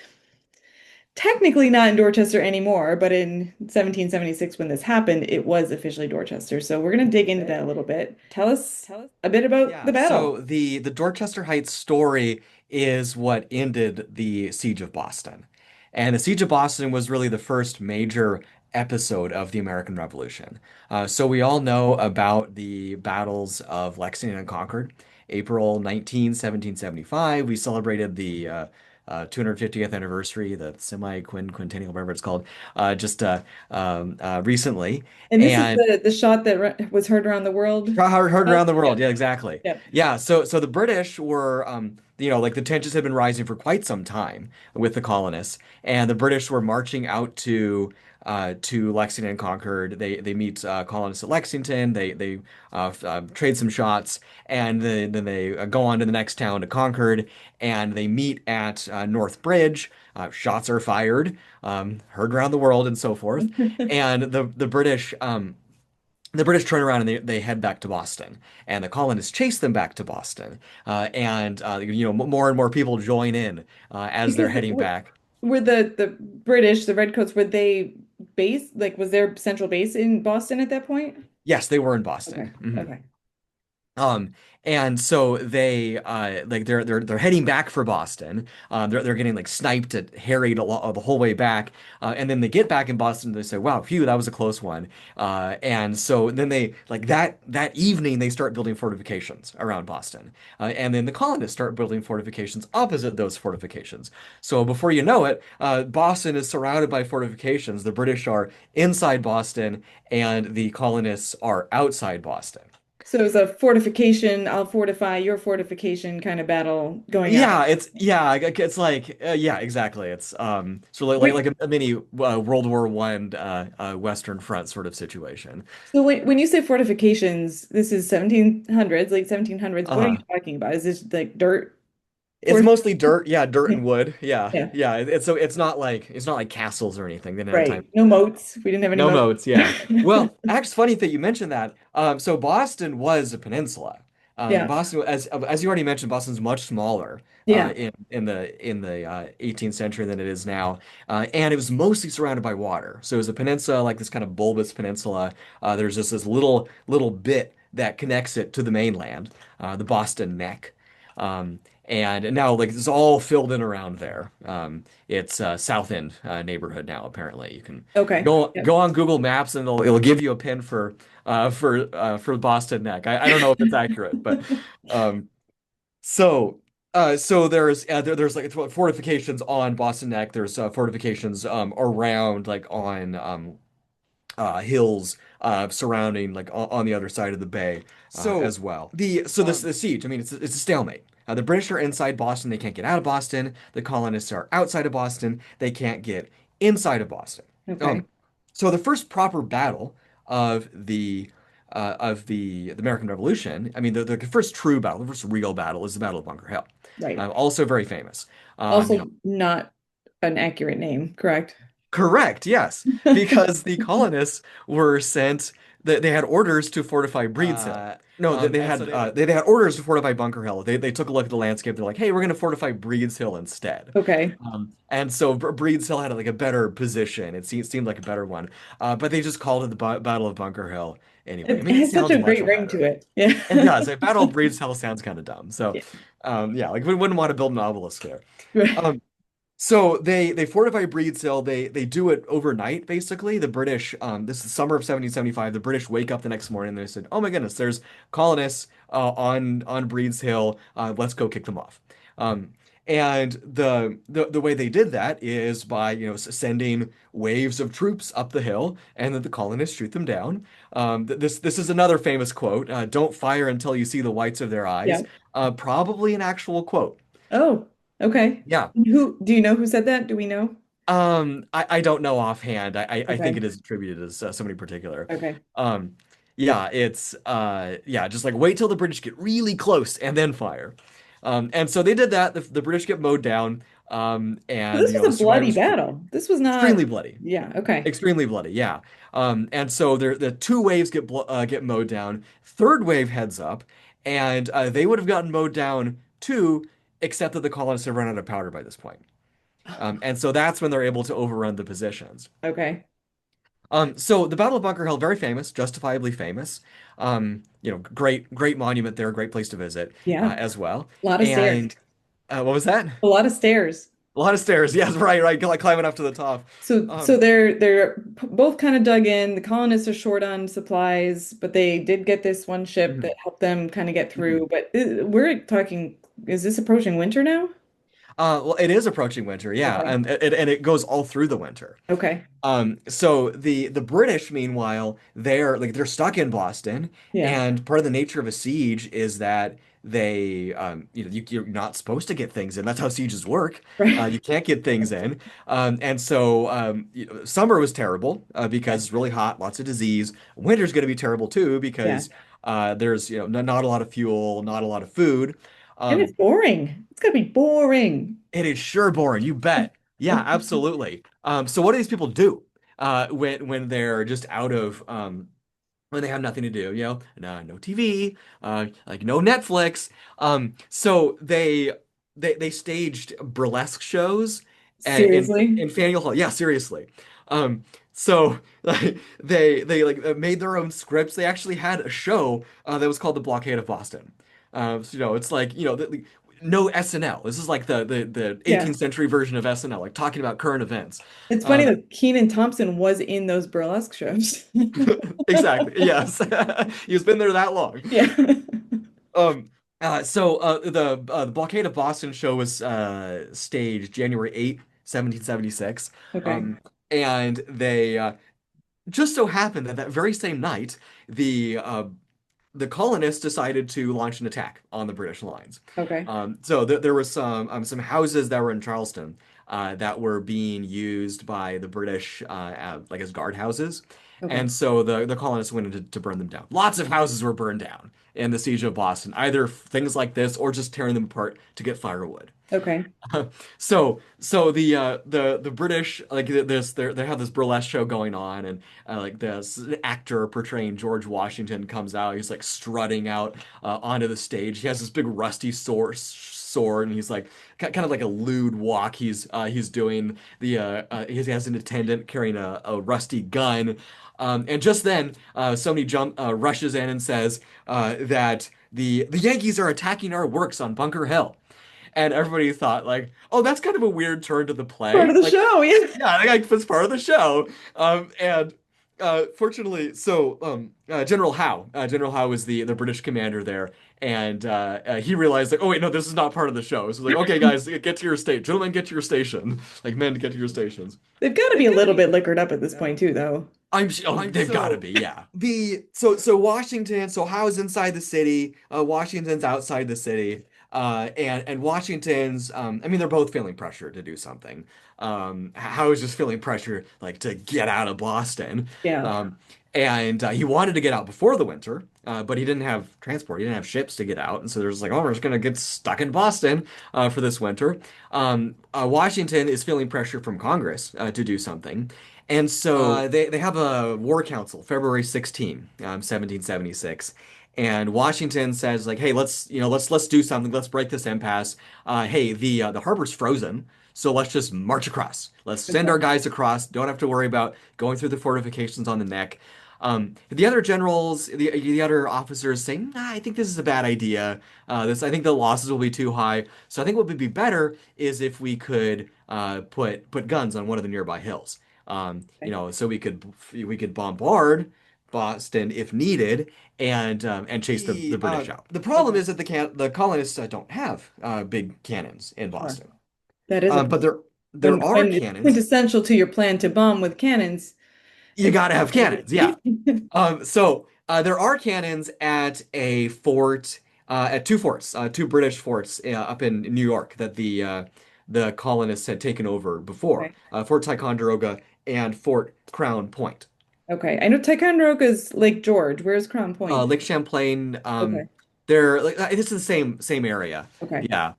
technically not in Dorchester anymore, but in 1776 when this happened, it was officially Dorchester. So we're going to dig into that a little bit. Tell us a bit about the Yeah, battle. so the Dorchester Heights story is what ended the Siege of Boston. And the Siege of Boston was really the first major episode of the American Revolution. So we all know about the battles of Lexington and Concord. April 19, 1775, we celebrated the 250th anniversary, the semi-quinquentennial, whatever it's called, just recently. And this is And the shot that was heard around the world. heard Oh, around the world. yep, Yeah, exactly. yep. Yeah, so the British were, like the tensions had been rising for quite some time with the colonists, and the British were marching out to Lexington and Concord. They meet colonists at Lexington. They trade some shots, and then they go on to the next town to Concord, and they meet at North Bridge. Shots are fired, heard around the world, and so forth. And the British turn around and they head back to Boston, and the colonists chase them back to Boston. And more and more people join in as they're Because heading back. were the British, the Redcoats, were they based, like, was their central base in Boston at that point? Yes, they were in Okay, Boston. Mhm. okay. Um, and so they they're heading back for Boston. They're getting like sniped and harried the whole way back. And then they get back in Boston. They say, "Wow, phew, that was a close one." And so then they like that evening they start building fortifications around Boston. And then the colonists start building fortifications opposite those fortifications. So before you know it, Boston is surrounded by fortifications. The British are inside Boston, and the colonists are outside Boston. So it was a fortification, I'll fortify your fortification kind of battle going on. It's like yeah, exactly. It's so like Wait, a mini World War One Western Front sort of situation. so when you say fortifications, this is 1700s, late 1700s. What are you Uh-huh. talking about? Is this like dirt It's fort? mostly dirt, yeah, dirt and wood. Yeah. Yeah, Yeah. It's not like castles or anything. They didn't have time. right. No moats. We didn't have any No moats. moats, yeah. Well, actually, it's funny that you mentioned that. So Boston was a peninsula. Yeah, Boston, as you already mentioned, Boston's much smaller yeah. in the 18th century than it is now, and it was mostly surrounded by water. So it was a peninsula, like this kind of bulbous peninsula. There's just this little bit that connects it to the mainland, the Boston Neck. And now, like, it's all filled in around there. It's South End neighborhood now. Apparently, you can Okay. go Yep. on Google Maps and it'll give you a pin for Boston Neck. I don't know if it's accurate, but um, so there's like fortifications on Boston Neck. There's fortifications around like on hills surrounding like on the other side of the bay So, as well. The um, siege. I mean, it's a stalemate. The British are inside Boston. They can't get out of Boston. The colonists are outside of Boston. They can't get inside of Boston. Okay. Um, so the first proper battle of the American Revolution. I mean, the first true battle, the first real battle, is the Battle of Bunker Hill. Right. Also very famous. Also not an accurate name, correct? Correct, yes, because the colonists were sent. They had orders to fortify Breed's Hill. No, they had orders to fortify Bunker Hill. They took a look at the landscape. They're like, hey, we're going to fortify Breed's Hill instead. Okay. And so Breed's Hill had like a better position. It seemed like a better one. But they just called it the Battle of Bunker Hill anyway. I It mean, it has such sounds a much great ring to better. it. Yeah. It does. A Battle of Breed's Hill sounds kind of dumb. So, Yeah. yeah, like we wouldn't want to build an obelisk there. Right. Um, so they fortify Breed's Hill. They do it overnight, basically. The British, this is the summer of 1775. The British wake up the next morning and they said, "Oh my goodness, there's colonists on Breed's Hill. Let's go kick them off." Um, and the way they did that is by sending waves of troops up the hill, and then the colonists shoot them down. This is another famous quote: "Don't fire until you see the whites of their eyes." Yeah. Probably an actual quote. Oh, okay. Yeah. Who do you know who said that? Do we know? I don't know offhand. I think Okay. it is attributed as somebody particular. Okay. Um, yeah, it's yeah, just like wait till the British get really close and then fire. And so they did that. The British get mowed down. So And this was the a bloody survivors battle. This was not, extremely bloody, yeah, okay. extremely bloody. Yeah. And so the two waves get mowed down. Third wave heads up, and they would have gotten mowed down too, except that the colonists have run out of powder by this point. And so that's when they're able to overrun the positions. Okay. So the Battle of Bunker Hill, very famous, justifiably famous. Great monument there, great place to visit Yeah. as well. A lot of stairs. And what was that? A lot of stairs. A lot of stairs. Yes, right, like climbing up to the top. So Um, they're both kind of dug in. The colonists are short on supplies, but they did get this one ship mhm, that helped them kind of get mhm. through. But we're talking, is this approaching winter now? Well, it is approaching winter, yeah, Okay. and it goes all through the winter. Okay. So the British, meanwhile, they're stuck in Boston, Yeah. and part of the nature of a siege is that you're not supposed to get things in. That's how sieges work. Right. You can't get things in, and so summer was terrible Okay. because it's really hot, lots of disease. Winter's going to be terrible too Yeah. because there's not a lot of fuel, not a lot of food. And it's Um, boring. It's gonna be boring. it is sure boring, you bet. Yeah, absolutely. So what do these people do when they're just out of when they have nothing to do, no TV, like no Netflix. So they staged burlesque shows Seriously? in Faneuil Hall. Yeah, seriously. So like they like made their own scripts. They actually had a show that was called The Blockade of Boston. So, it's like no SNL. This is like the Yeah. 18th century version of SNL, like talking about current events. It's funny Um, that Kenan Thompson was in those burlesque shows. exactly. Yes, he's been there that long. Yeah. Um, the Blockade of Boston show was staged January 8th, 1776. Okay. Um, and they just so happened that that very same night, the colonists decided to launch an attack on the British lines. Okay. So there was some houses that were in Charleston that were being used by the British like as guardhouses, Okay. and so the colonists went in to burn them down. Lots of houses were burned down in the siege of Boston, either things like this or just tearing them apart to get firewood. Okay. So the British like they have this burlesque show going on, and like this actor portraying George Washington comes out. He's like strutting out onto the stage. He has this big rusty sword, and he's like kind of like a lewd walk. He's doing he has an attendant carrying a rusty gun, and just then somebody rushes in and says that the Yankees are attacking our works on Bunker Hill. And everybody thought like, oh, that's kind of a weird turn to the Part play. of the Like, show, yeah. yeah, like it's part of the show. And fortunately, General Howe is the British commander there, and he realized like, oh wait, no, this is not part of the show. So like, okay, guys, get to your state, gentlemen, get to your station, like men, get to your stations. They've got to be a little bit liquored up at this point too, though. They've got to be, yeah. So Howe's inside the city, Washington's outside the city. And Washington's, I mean, they're both feeling pressure to do something. Howe is just feeling pressure, like, to get out of Boston. Yeah. And he wanted to get out before the winter, but he didn't have transport. He didn't have ships to get out. And so there's like, oh, we're just going to get stuck in Boston for this winter. Washington is feeling pressure from Congress to do something. And so they have a war council, February 16, 1776. And Washington says like, hey, let's do something. Let's break this impasse. Hey, the harbor's frozen, so let's just march across. Let's send our Okay. guys across. Don't have to worry about going through the fortifications on the neck. The other generals, the other officers saying, nah, I think this is a bad idea. I think the losses will be too high. So I think what would be better is if we could put guns on one of the nearby hills. Okay. So we could bombard Boston if needed and chase the British out. The problem Okay. is that the colonists don't have big cannons in Sure. Boston. That is a But there are when it's cannons. quintessential to your plan to bomb with cannons. You It's got to have cannons, yeah. So there are cannons at a fort, at two forts, two British forts up in New York that the colonists had taken over before, Okay. Fort Ticonderoga and Fort Crown Point. Okay. I know Ticonderoga's Lake George. Where's Crown Point? Lake Champlain, Okay. they're like this is the same area. Okay. Yeah.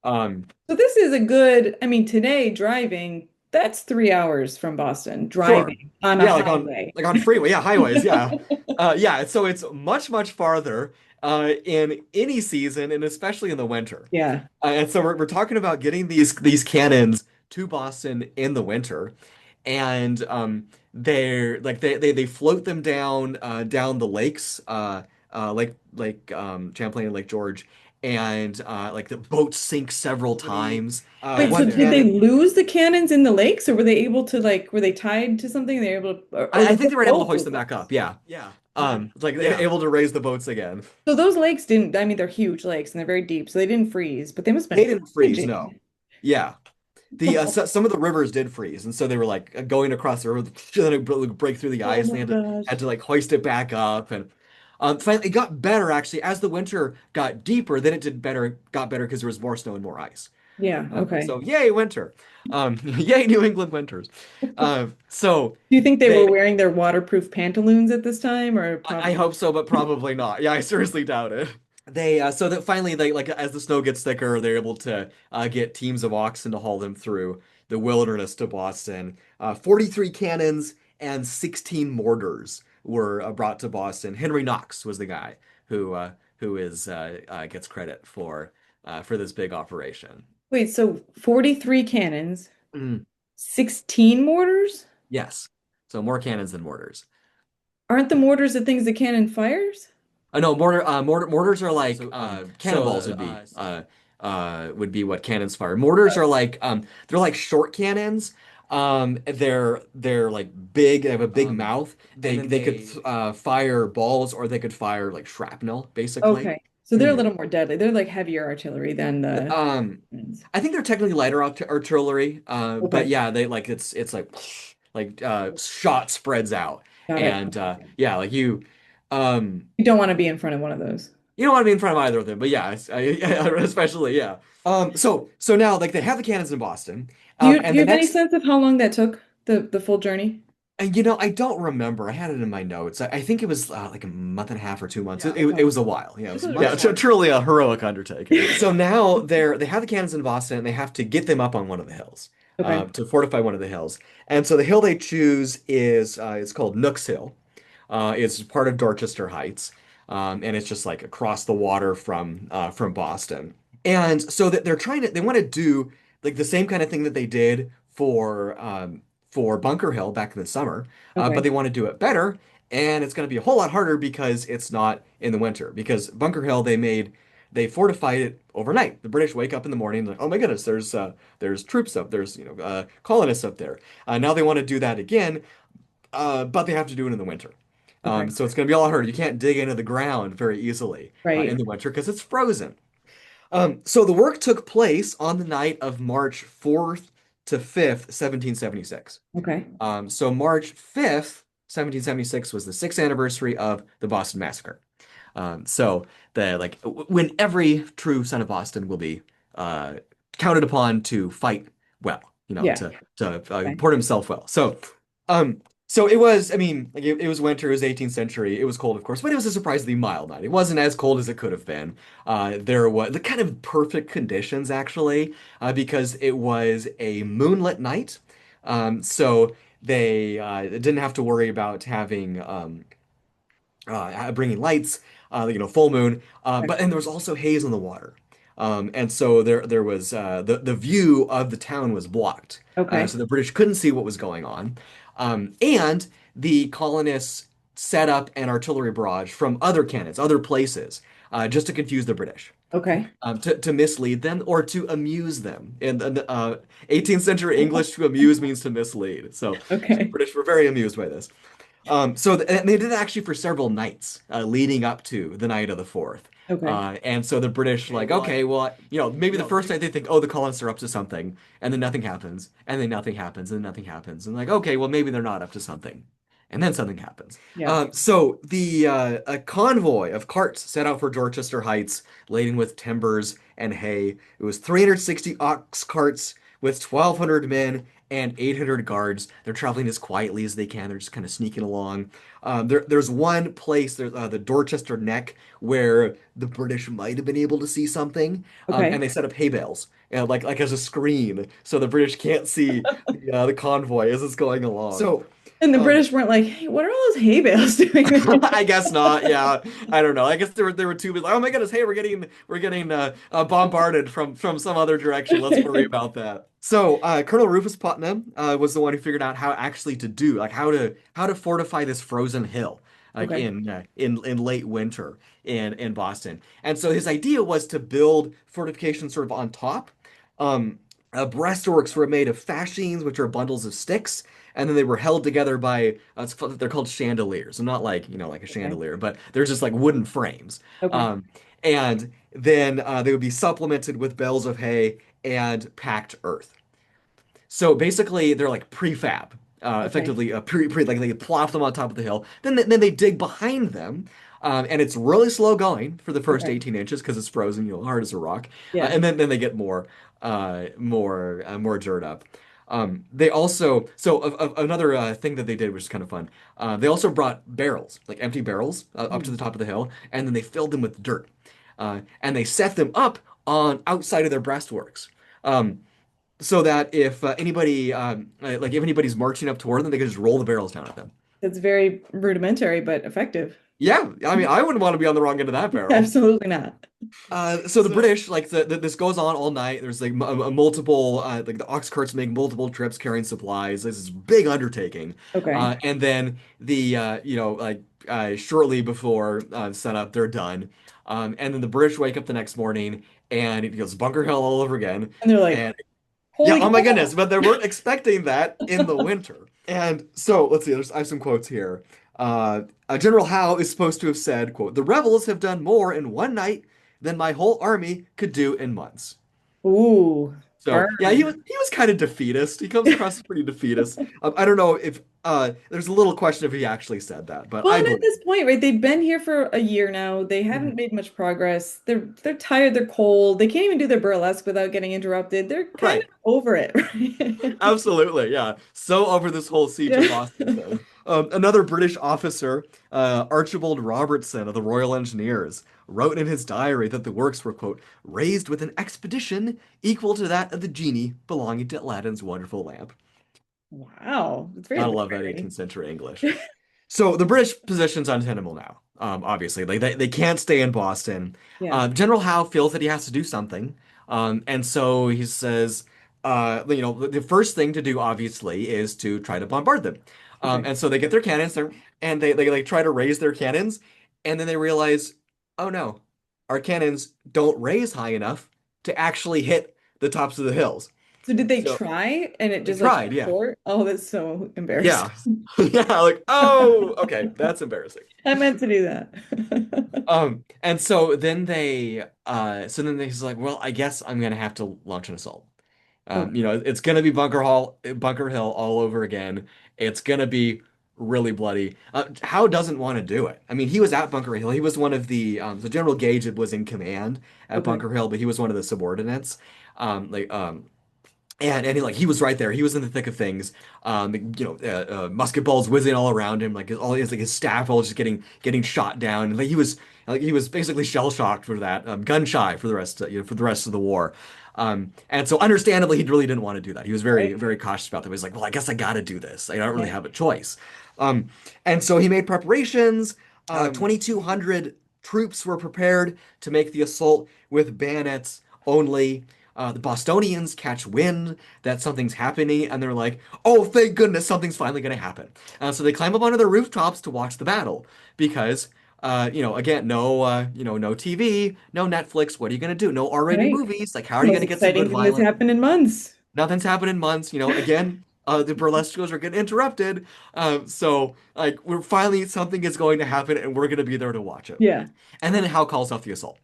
Um, So this is a good, I mean, today driving, that's 3 hours from Boston, sure. driving on a Yeah, highway. like on freeway, yeah, highways, yeah. Yeah, so it's much farther in any season and especially in the winter. Yeah. And so we're talking about getting these cannons to Boston in the winter. And they're like they float them down the lakes, Champlain and Lake George, and like the boats sink several times. Wait, so One did they cannon, lose the cannons in the lakes or were they able to like, were they tied to something? They were able to, or I think they were able to both hoist were them back gone? up. Yeah. Okay. Like they were able to raise the boats again. So those lakes didn't, I mean, they're huge lakes and they're very deep, so they didn't freeze, but they must have They been didn't freeze, no. foraging. Yeah. Some of the rivers did freeze, and so they were like going across the river, then it break through the Oh ice, my and they had gosh. to like hoist it back up, and finally it got better actually as the winter got deeper. Then it did better, got better because there was more snow and more ice. Yeah, okay. So yay winter, yay New England winters. So Do you think they were they wearing their waterproof pantaloons at this time, or I probably? hope so, but probably not. Yeah, I seriously doubt it. They so that finally they like as the snow gets thicker, they're able to get teams of oxen to haul them through the wilderness to Boston. 43 cannons and 16 mortars were brought to Boston. Henry Knox was the guy who is gets credit for this big operation. Wait, so 43 cannons, Mm, 16 mortars? yes, so more cannons than mortars. Aren't the mortars the things the cannon fires? No, mortars are like cannonballs would be what cannons fire. Mortars are like they're like short cannons. They're like big. They have a big mouth. They could fire balls or they could fire like shrapnel, basically. Okay. So they're a Mm. little more deadly. They're like heavier artillery than the Um, cannons. I think they're technically lighter artillery. But Okay. yeah, they like it's like shot spreads out, Got it. and yeah, like you. Um, You don't want to be in front of one of those. You don't want to be in front of either of them, but yeah, especially yeah. So now like they have the cannons in Boston, Do and you the have any next, sense of how long that took, the full journey? and I don't remember. I had it in my notes. I think it was like a month and a half or 2 months. It Okay. was a while. Yeah, it was That's yeah, much longer. truly a heroic undertaking. So now they have the cannons in Boston, and they have to get them up on one of the hills, Okay. to fortify one of the hills. And so the hill they choose is it's called Nook's Hill. It's part of Dorchester Heights, and it's just like across the water from Boston. And so that they want to do like the same kind of thing that they did for Bunker Hill back in the summer, but Okay. they want to do it better, and it's going to be a whole lot harder because it's not in the winter. Because Bunker Hill they fortified it overnight. The British wake up in the morning like, oh my goodness, there's troops up, there's colonists up there. Now they want to do that again, but they have to do it in the winter. Okay. So it's going to be a lot harder. You can't dig into the ground very easily in Right. the winter because it's frozen. So the work took place on the night of March 4th to 5th, 1776. Okay. So March 5th, 1776 was the sixth anniversary of the Boston Massacre. So the like when every true son of Boston will be uh, counted upon to fight well, Yeah. to Okay. report himself well. Um, so it was, I mean, like it was winter, it was 18th century, it was cold, of course, but it was a surprisingly mild night. It wasn't as cold as it could have been. There was the kind of perfect conditions actually, because it was a moonlit night. So they didn't have to worry about having bringing lights, full moon, Okay. and there was also haze on the water. And so there was the view of the town was blocked, Okay. so the British couldn't see what was going on, and the colonists set up an artillery barrage from other cannons, other places, just to confuse the British, Okay. to mislead them or to amuse them. In the 18th century English, to amuse means to mislead. So the Okay. British were very amused by this. And they did it actually for several nights leading up to the night of the 4th. Okay. And so the British like, okay, well, maybe the first night they think, oh, the colonists are up to something, and then nothing happens, and then nothing happens, and then nothing happens, and like, okay, well, maybe they're not up to something, and then something happens. Yeah. So the a convoy of carts set out for Dorchester Heights, laden with timbers and hay. It was 360 ox carts with 1,200 men and 800 guards. They're traveling as quietly as they can. They're just kind of sneaking along. There's one place, there's the Dorchester Neck, where the British might have been able to see something, and Okay. they set up hay bales, like as a screen, so the British can't see the convoy as it's going along. So. And the Um, British weren't like, hey, what are all those hay bales doing there? I guess not. Yeah, I don't know. I guess there were two. Like, oh my goodness, hey, we're getting bombarded from some other direction. Let's worry about that. So Colonel Rufus Putnam was the one who figured out how actually to do like how to fortify this frozen hill like Okay. in late winter in Boston. And so his idea was to build fortifications sort of on top. Um, breastworks were made of fascines, which are bundles of sticks, and then they were held together by they're called chandeliers, and not like like a Okay. chandelier, but they're just like wooden frames. Okay. And then they would be supplemented with bales of hay and packed earth. So basically, they're like prefab, Okay. effectively like they plop them on top of the hill. Then they dig behind them, and it's really slow going for the first Okay. 18 inches because it's frozen, hard as a rock. Yeah. And then they get more dirt up. They also another thing that they did, which is kind of fun. They also brought barrels, like empty barrels, up to Mhm. the top of the hill, and then they filled them with dirt, and they set them up on outside of their breastworks. Um, so that if anybody like if anybody's marching up toward them, they can just roll the barrels down at them. That's very rudimentary, but effective. Yeah, I mean, I wouldn't want to be on the wrong end of that barrel. Absolutely not. So the British, like this goes on all night. There's like multiple, like the ox carts make multiple trips carrying supplies. This is a big undertaking. Okay. And then the shortly before sunup, they're done. And then the British wake up the next morning and it goes Bunker Hill all over again. And they're like, And yeah, holy oh my cow. goodness, but they weren't expecting that in the winter. And so let's see, I have some quotes here. General Howe is supposed to have said, quote, "The rebels have done more in one night than my whole army could do in months." Ooh, So yeah, he burn. was kind of defeatist. He comes across as pretty defeatist. I don't know if there's a little question if he actually said that, but Well, I and at believe. this point, right, they've been here for a year now. They haven't Mhm. made much progress. They're tired, they're cold. They can't even do their burlesque without getting interrupted. They're kind Right. of over it, right? Absolutely, yeah. So over this whole siege of Yeah. Boston thing. Another British officer, Archibald Robertson of the Royal Engineers, wrote in his diary that the works were, quote, raised with an expedition equal to that of the genie belonging to Aladdin's wonderful lamp. Wow. It's very Gotta love that literary. 18th century English. So the British position's untenable now. Obviously, like they can't stay in Boston. Yeah. General Howe feels that he has to do something, and so he says, the first thing to do, obviously, is to try to bombard them. Okay. And so they get their cannons there, and they like try to raise their cannons, and then they realize, oh no, our cannons don't raise high enough to actually hit the tops of the hills. So did they So try and it they just like tried, fell yeah, short? Oh, that's so yeah, embarrassing. yeah, like oh, okay, that's embarrassing. I meant to do that. And so he's like, well, I guess I'm gonna have to launch an assault. Okay. It's gonna be Bunker Hill all over again. It's gonna be really bloody. Howe doesn't want to do it. I mean, he was at Bunker Hill. He was one of so General Gage was in command at Okay. Bunker Hill, but he was one of the subordinates. Like and he was right there. He was in the thick of things. Musket balls whizzing all around him, like his staff all just getting shot down. And he was basically shell shocked for that, gun shy for the rest of the war. And so understandably, he really didn't want to do that. He was very Right. very cautious about that. He was like, well, I guess I got to do this. I don't really Yeah. have a choice. Um, and so he made preparations. 2,200 troops were prepared to make the assault with bayonets only. The Bostonians catch wind that something's happening, and they're like, "Oh, thank goodness, something's finally going to happen." So they climb up onto the rooftops to watch the battle because, again, no TV, no Netflix. What are you going to do? No R-rated Right. movies. Like, how are you Most going to get some good exciting thing that's violent? happened in months. Nothing's happened in months. Again, the burlesque shows are getting interrupted. So like, we're finally something is going to happen, and we're going to be there to watch it. Yeah. And then Hal calls off the assault.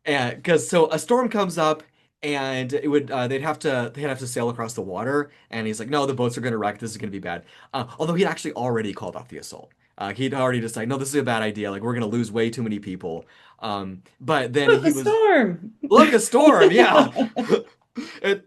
And because so a storm comes up and it would they'd have to sail across the water and he's like, no, the boats are going to wreck. This is going to be bad. Although he'd actually already called off the assault. He'd already decided, no, this is a bad idea. Like we're going to lose way too many people. But then Look, he a was storm. look a storm, yeah.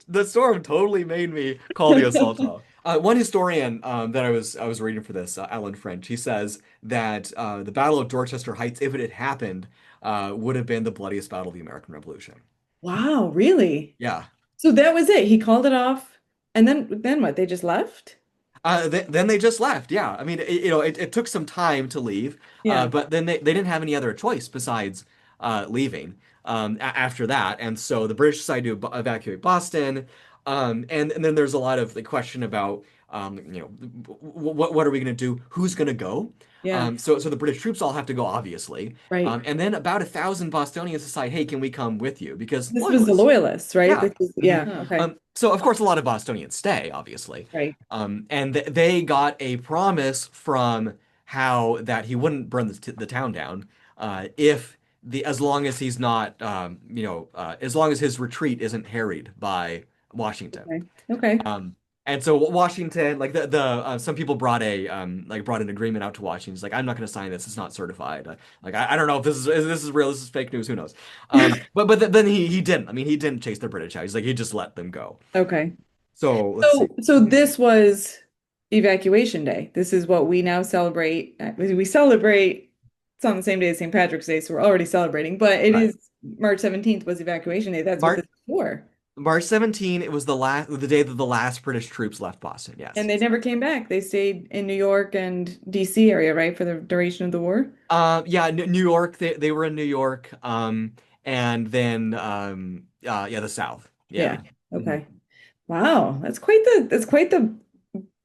The storm totally made me call the assault off. One historian that I was reading for this, Alan French, he says that the Battle of Dorchester Heights, if it had happened, would have been the bloodiest battle of the American Revolution. Wow, really? Yeah. So that was it. He called it off. And then what? They just left? Then they just left. Yeah. I mean, it took some time to leave, Yeah. but then they didn't have any other choice besides leaving after that. And so the British decided to evacuate Boston. And then there's a lot of the question about, what are we going to do? Who's going to go? Yeah. So the British troops all have to go, obviously. Right. And then about 1,000 Bostonians decide, hey, can we come with you? Because This was the loyalists. loyalists, right? Yeah. This is, Mhm. yeah. Okay. So of course a lot of Bostonians stay, obviously. Right. And they got a promise from Howe that he wouldn't burn the town down if the as long as he's not as long as his retreat isn't harried by Washington. Okay. Okay. And so Washington, like the some people brought brought an agreement out to Washington. It's like, I'm not going to sign this. It's not certified. I don't know if this is real. This is fake news. Who knows? Then he didn't. I mean, he didn't chase the British out. He's like, he just let them go. Okay. So let's see. So this was Evacuation Day. This is what we now celebrate. We celebrate, it's on the same day as St. Patrick's Day, so we're already celebrating, but it Right. is March 17th was Evacuation Day. That's what March this is for. March 17, it was the day that the last British troops left Boston. And Yes. they never came back. They stayed in New York and DC area, right, for the duration of the war? Yeah, New York. They were in New York. And then yeah, the South. Yeah. Yeah. Mhm. Okay. Wow. That's quite the,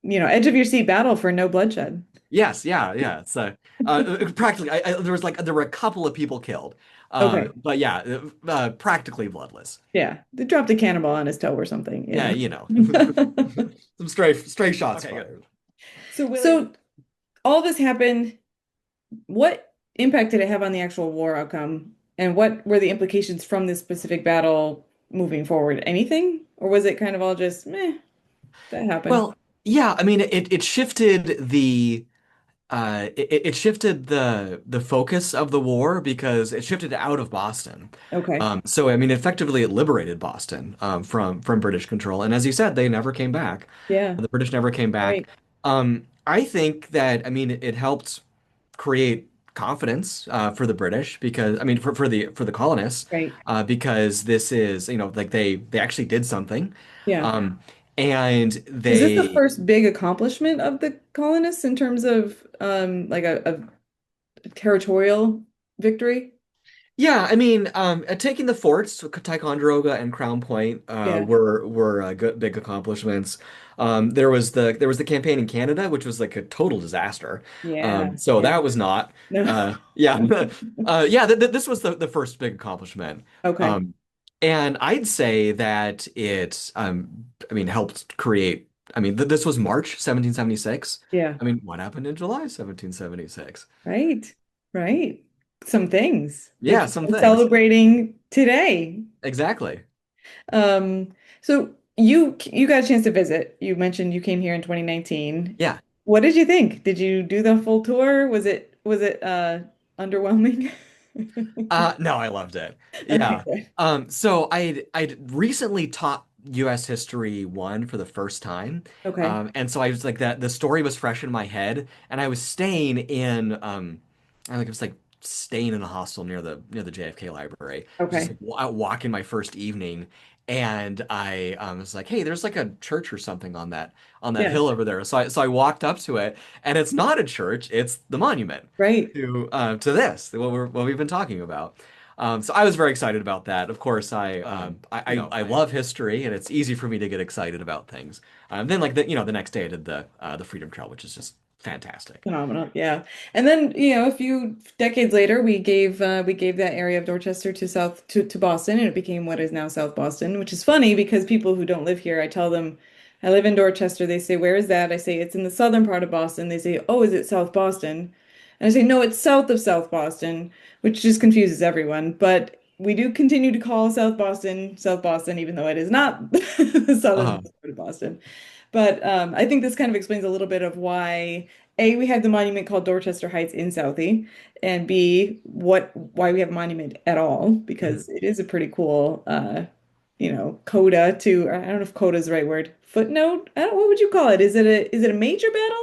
edge of your seat battle for no bloodshed. Yes, yeah, yeah. It's practically. There were a couple of people killed, Okay. but yeah, practically bloodless. Yeah. They dropped a cannonball on his toe or something, Yeah, some stray shots Okay, good. fired. So all this happened. What impact did it have on the actual war outcome? And what were the implications from this specific battle moving forward? Anything? Or was it kind of all just meh, that happened? Well, yeah. I mean, it shifted it shifted the focus of the war because it shifted out of Boston. Okay. So I mean, effectively, it liberated Boston from British control. And as you said, they never came back. Yeah. The British never came back. Right. I think that I mean it helped create confidence for the British because I mean for the colonists Right. because this is like they actually did something. Yeah. Um, and Is this the they first big accomplishment of the colonists in terms of like a territorial victory? Yeah, I mean, taking the forts, Ticonderoga and Crown Point, Yeah. were good big accomplishments. There was the campaign in Canada, which was like a total disaster. Yeah. So Yeah. that was not. No. Yeah, yeah. This was the first big accomplishment. Okay. Um, and I'd say that it, I mean, helped create. I mean, th this was March 1776. Yeah. I mean, what happened in July 1776? Right. Right. Some things which Yeah, some we're things. celebrating today. Exactly. Um, so you got a chance to visit. You mentioned you came here in 2019. Yeah. What did you think? Did you do the full tour? Was it underwhelming? No, I loved it. Okay, Yeah. good. So I'd recently taught US History 1 for the first time. Okay. And so I was like that the story was fresh in my head and I was staying in I think it was like staying in a hostel near the JFK library. Just Okay. like out walking my first evening and I was like, "Hey, there's like a church or something on that Yeah. hill over there." So I walked up to it and it's not a church, it's the monument Right. to this what we've been talking about. So I was very excited about that. Of course, I love history, and it's easy for me to get excited about things. Then like the next day I did the Freedom Trail, which is just fantastic. Phenomenal. Yeah. And then, a few decades later, we gave that area of Dorchester to to Boston, and it became what is now South Boston, which is funny because people who don't live here, I tell them I live in Dorchester. They say, "Where is that?" I say, "It's in the southern part of Boston." They say, "Oh, is it South Boston?" And I say, "No, it's south of South Boston," which just confuses everyone. But we do continue to call South Boston, even though it is not the southern Uh, part of Boston. But I think this kind of explains a little bit of why A, we have the monument called Dorchester Heights in Southie, and B, why we have a monument at all, mhm. because it is a pretty coda to, I don't know if coda is the right word, footnote? I don't, what would you call it? Is it a major battle?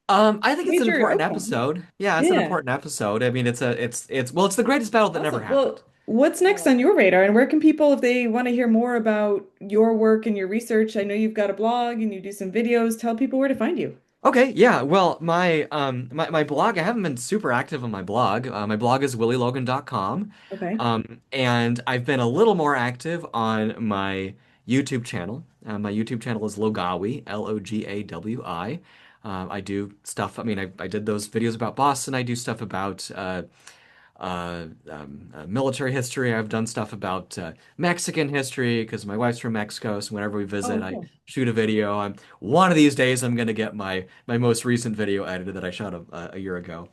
I think it's an Major, important okay. episode. Yeah, it's an Yeah. important episode. I mean, it's the greatest battle that never Awesome. Well, happened. what's next on your radar, and where can people, if they want to hear more about your work and your research, I know you've got a blog and you do some videos, tell people where to find you. Okay, yeah. Well, my blog, I haven't been super active on my blog. My blog is willylogan.com. Okay. And I've been a little more active on my YouTube channel. My YouTube channel is Logawi, Logawi. I do stuff, I mean, I did those videos about Boston. I do stuff about military history. I've done stuff about Mexican history because my wife's from Mexico. So whenever we visit, Oh, I cool. shoot a video. One of these days I'm gonna get my most recent video edited that I shot a year ago.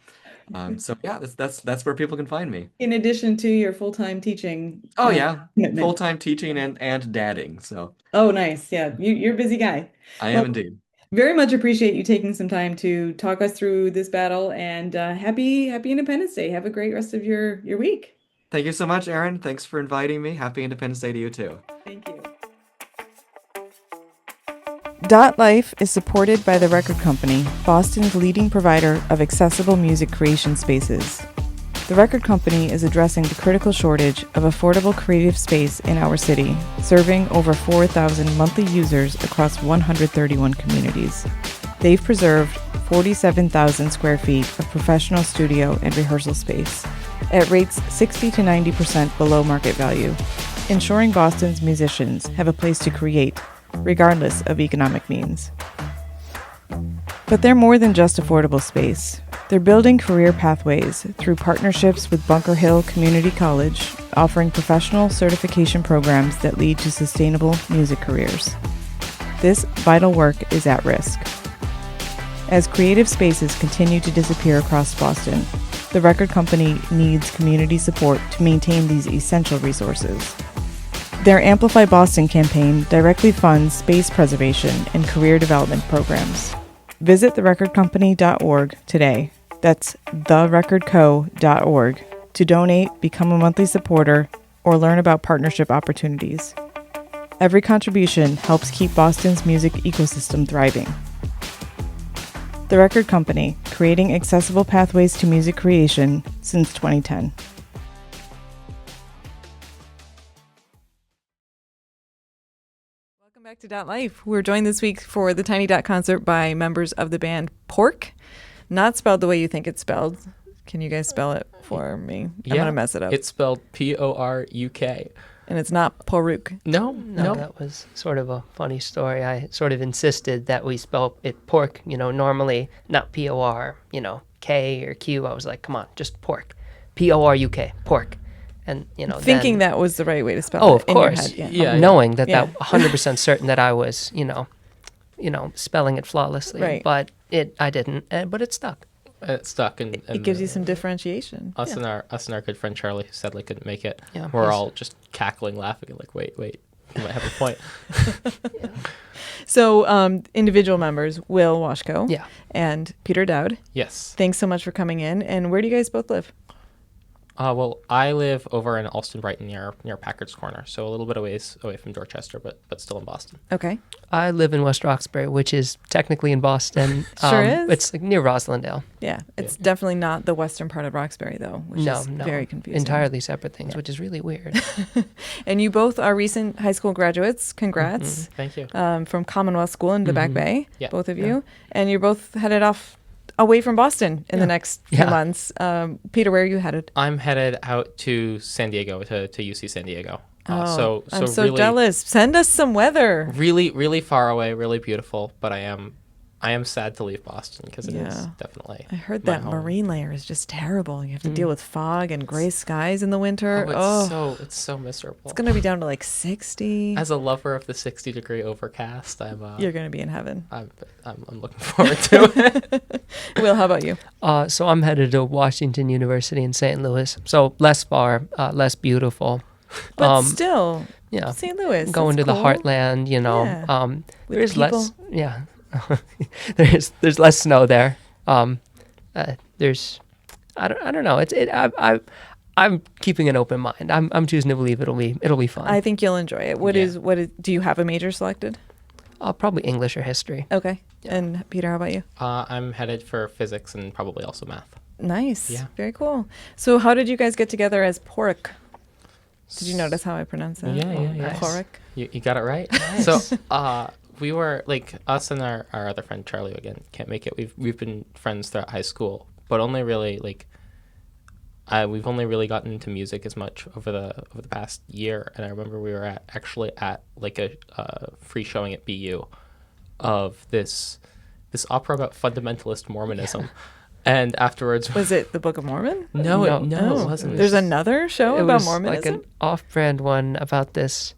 So yeah, that's where people can find me. In addition to your full-time teaching Oh yeah, commitment. full-time teaching and dadding. So Oh, nice. Yeah, you're a busy guy. I am Well, indeed. very much appreciate you taking some time to talk us through this battle, and happy Independence Day. Have a great rest of your week. Thank you so much, Aaron. Thanks for inviting me. Happy Independence Day to you too. Thank you. DotLife is supported by the Record Company, Boston's leading provider of accessible music creation spaces. The Record Company is addressing the critical shortage of affordable creative space in our city, serving over 4,000 monthly users across 131 communities. They've preserved 47,000 square feet of professional studio and rehearsal space at rates 60 to 90% below market value, ensuring Boston's musicians have a place to create, regardless of economic means. But they're more than just affordable space. They're building career pathways through partnerships with Bunker Hill Community College, offering professional certification programs that lead to sustainable music careers. This vital work is at risk. As creative spaces continue to disappear across Boston, the Record Company needs community support to maintain these essential resources. Their Amplify Boston campaign directly funds space preservation and career development programs. Visit therecordcompany.org today. That's therecordco.org to donate, become a monthly supporter, or learn about partnership opportunities. Every contribution helps keep Boston's music ecosystem thriving. The Record Company, creating accessible pathways to music creation since 2010. Welcome back to DotLife. We're joined this week for the Tiny Dot concert by members of the band Poruk. Not spelled the way you think it's spelled. Can you guys spell it for me? I'm going to mess it up. It's spelled Poruk. And it's not Poruk. No, That was sort of a funny story. I sort of insisted that we spell it pork, normally not P-O-R, K or Q. I was like, come on, just pork. P-O-R-U-K, pork. And, Thinking then, that was the right way to spell oh, it of in course. your head. Yeah. Knowing that Yeah. 100% certain that I was, spelling it flawlessly. Right. But I didn't, but it stuck. It stuck, and It gives you some differentiation. us and our good friend Charlie, who sadly couldn't make it. Yeah, we're he's- all just cackling, laughing, like, wait, you might have a point. So individual members, Will Washko Yeah. and Peter Dowd. Yes. Thanks so much for coming in. And where do you guys both live? Well, I live over in Alston Brighton near Packard's Corner, so a little bit away from Dorchester, but still in Boston. Okay. I live in West Roxbury, which is technically in Boston. Sure is. It's like near Roslindale. Yeah. It's definitely not the western part of Roxbury, though, which No, is no. very confusing. Entirely separate things, which is really weird. And you both are recent high school graduates. Congrats. Thank you. From Commonwealth School in the Back Bay, Yeah. both of you. And you're both headed off away from Boston in the next few Yeah. months. Peter, where are you headed? I'm headed out to San Diego, to UC San Diego. I'm so so jealous. Send us some weather. really, really far away, really beautiful, but I am sad to leave Boston because it is Yeah. definitely I heard my that home. marine layer is just terrible. You have to deal with fog and gray skies in the winter. It's so miserable. It's going to be down to like 60. As a lover of the 60-degree overcast, You're going to be in heaven. I'm looking forward to it. Will, how about you? So I'm headed to Washington University in St. Louis. So less far, less beautiful. But still, Yeah. St. Louis. Going to that's the cool. heartland, Yeah. With There's less, people. yeah. there's less snow there. There's, I don't know. I'm keeping an open mind. I'm choosing to believe it'll be fun. I think you'll enjoy it. What is? Do you have a major selected? Probably English or history. Okay. And Peter, how about you? I'm headed for physics and probably also math. Nice. Yeah. Very cool. So how did you guys get together as Poruk? Did you notice how I pronounce that? Yeah, yeah. Poruk. You got it right. So we were like us and our other friend Charlie, again can't make it. We've been friends throughout high school, but only really we've only really gotten into music as much over the past year. And I remember we were actually at like a free showing at BU of this opera about fundamentalist Mormonism. And afterwards, Was it the Book of Mormon? no, No. it wasn't. There's another show It about was Mormonism? like an off-brand one about this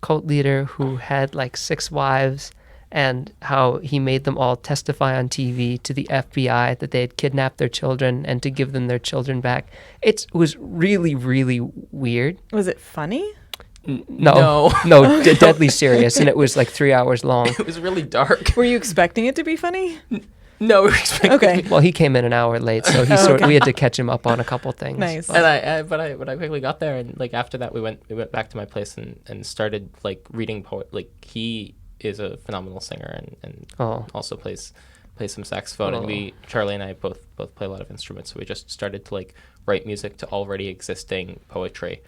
cult leader who had like 6 wives, and how he made them all testify on TV to the FBI that they had kidnapped their children and to give them their children back. It was really, really weird. Was it funny? No, deadly serious, and it was like 3 hours long. It was really dark. Were you expecting it to be funny? No, we were expecting. Okay. Well, he came in an hour late, so we had to catch him up on a couple things. Nice. And I quickly got there, and like after that, we went back to my place and started like reading Like he is a phenomenal singer and also plays some saxophone, and Charlie and I both play a lot of instruments, so we just started to like write music to already existing poetry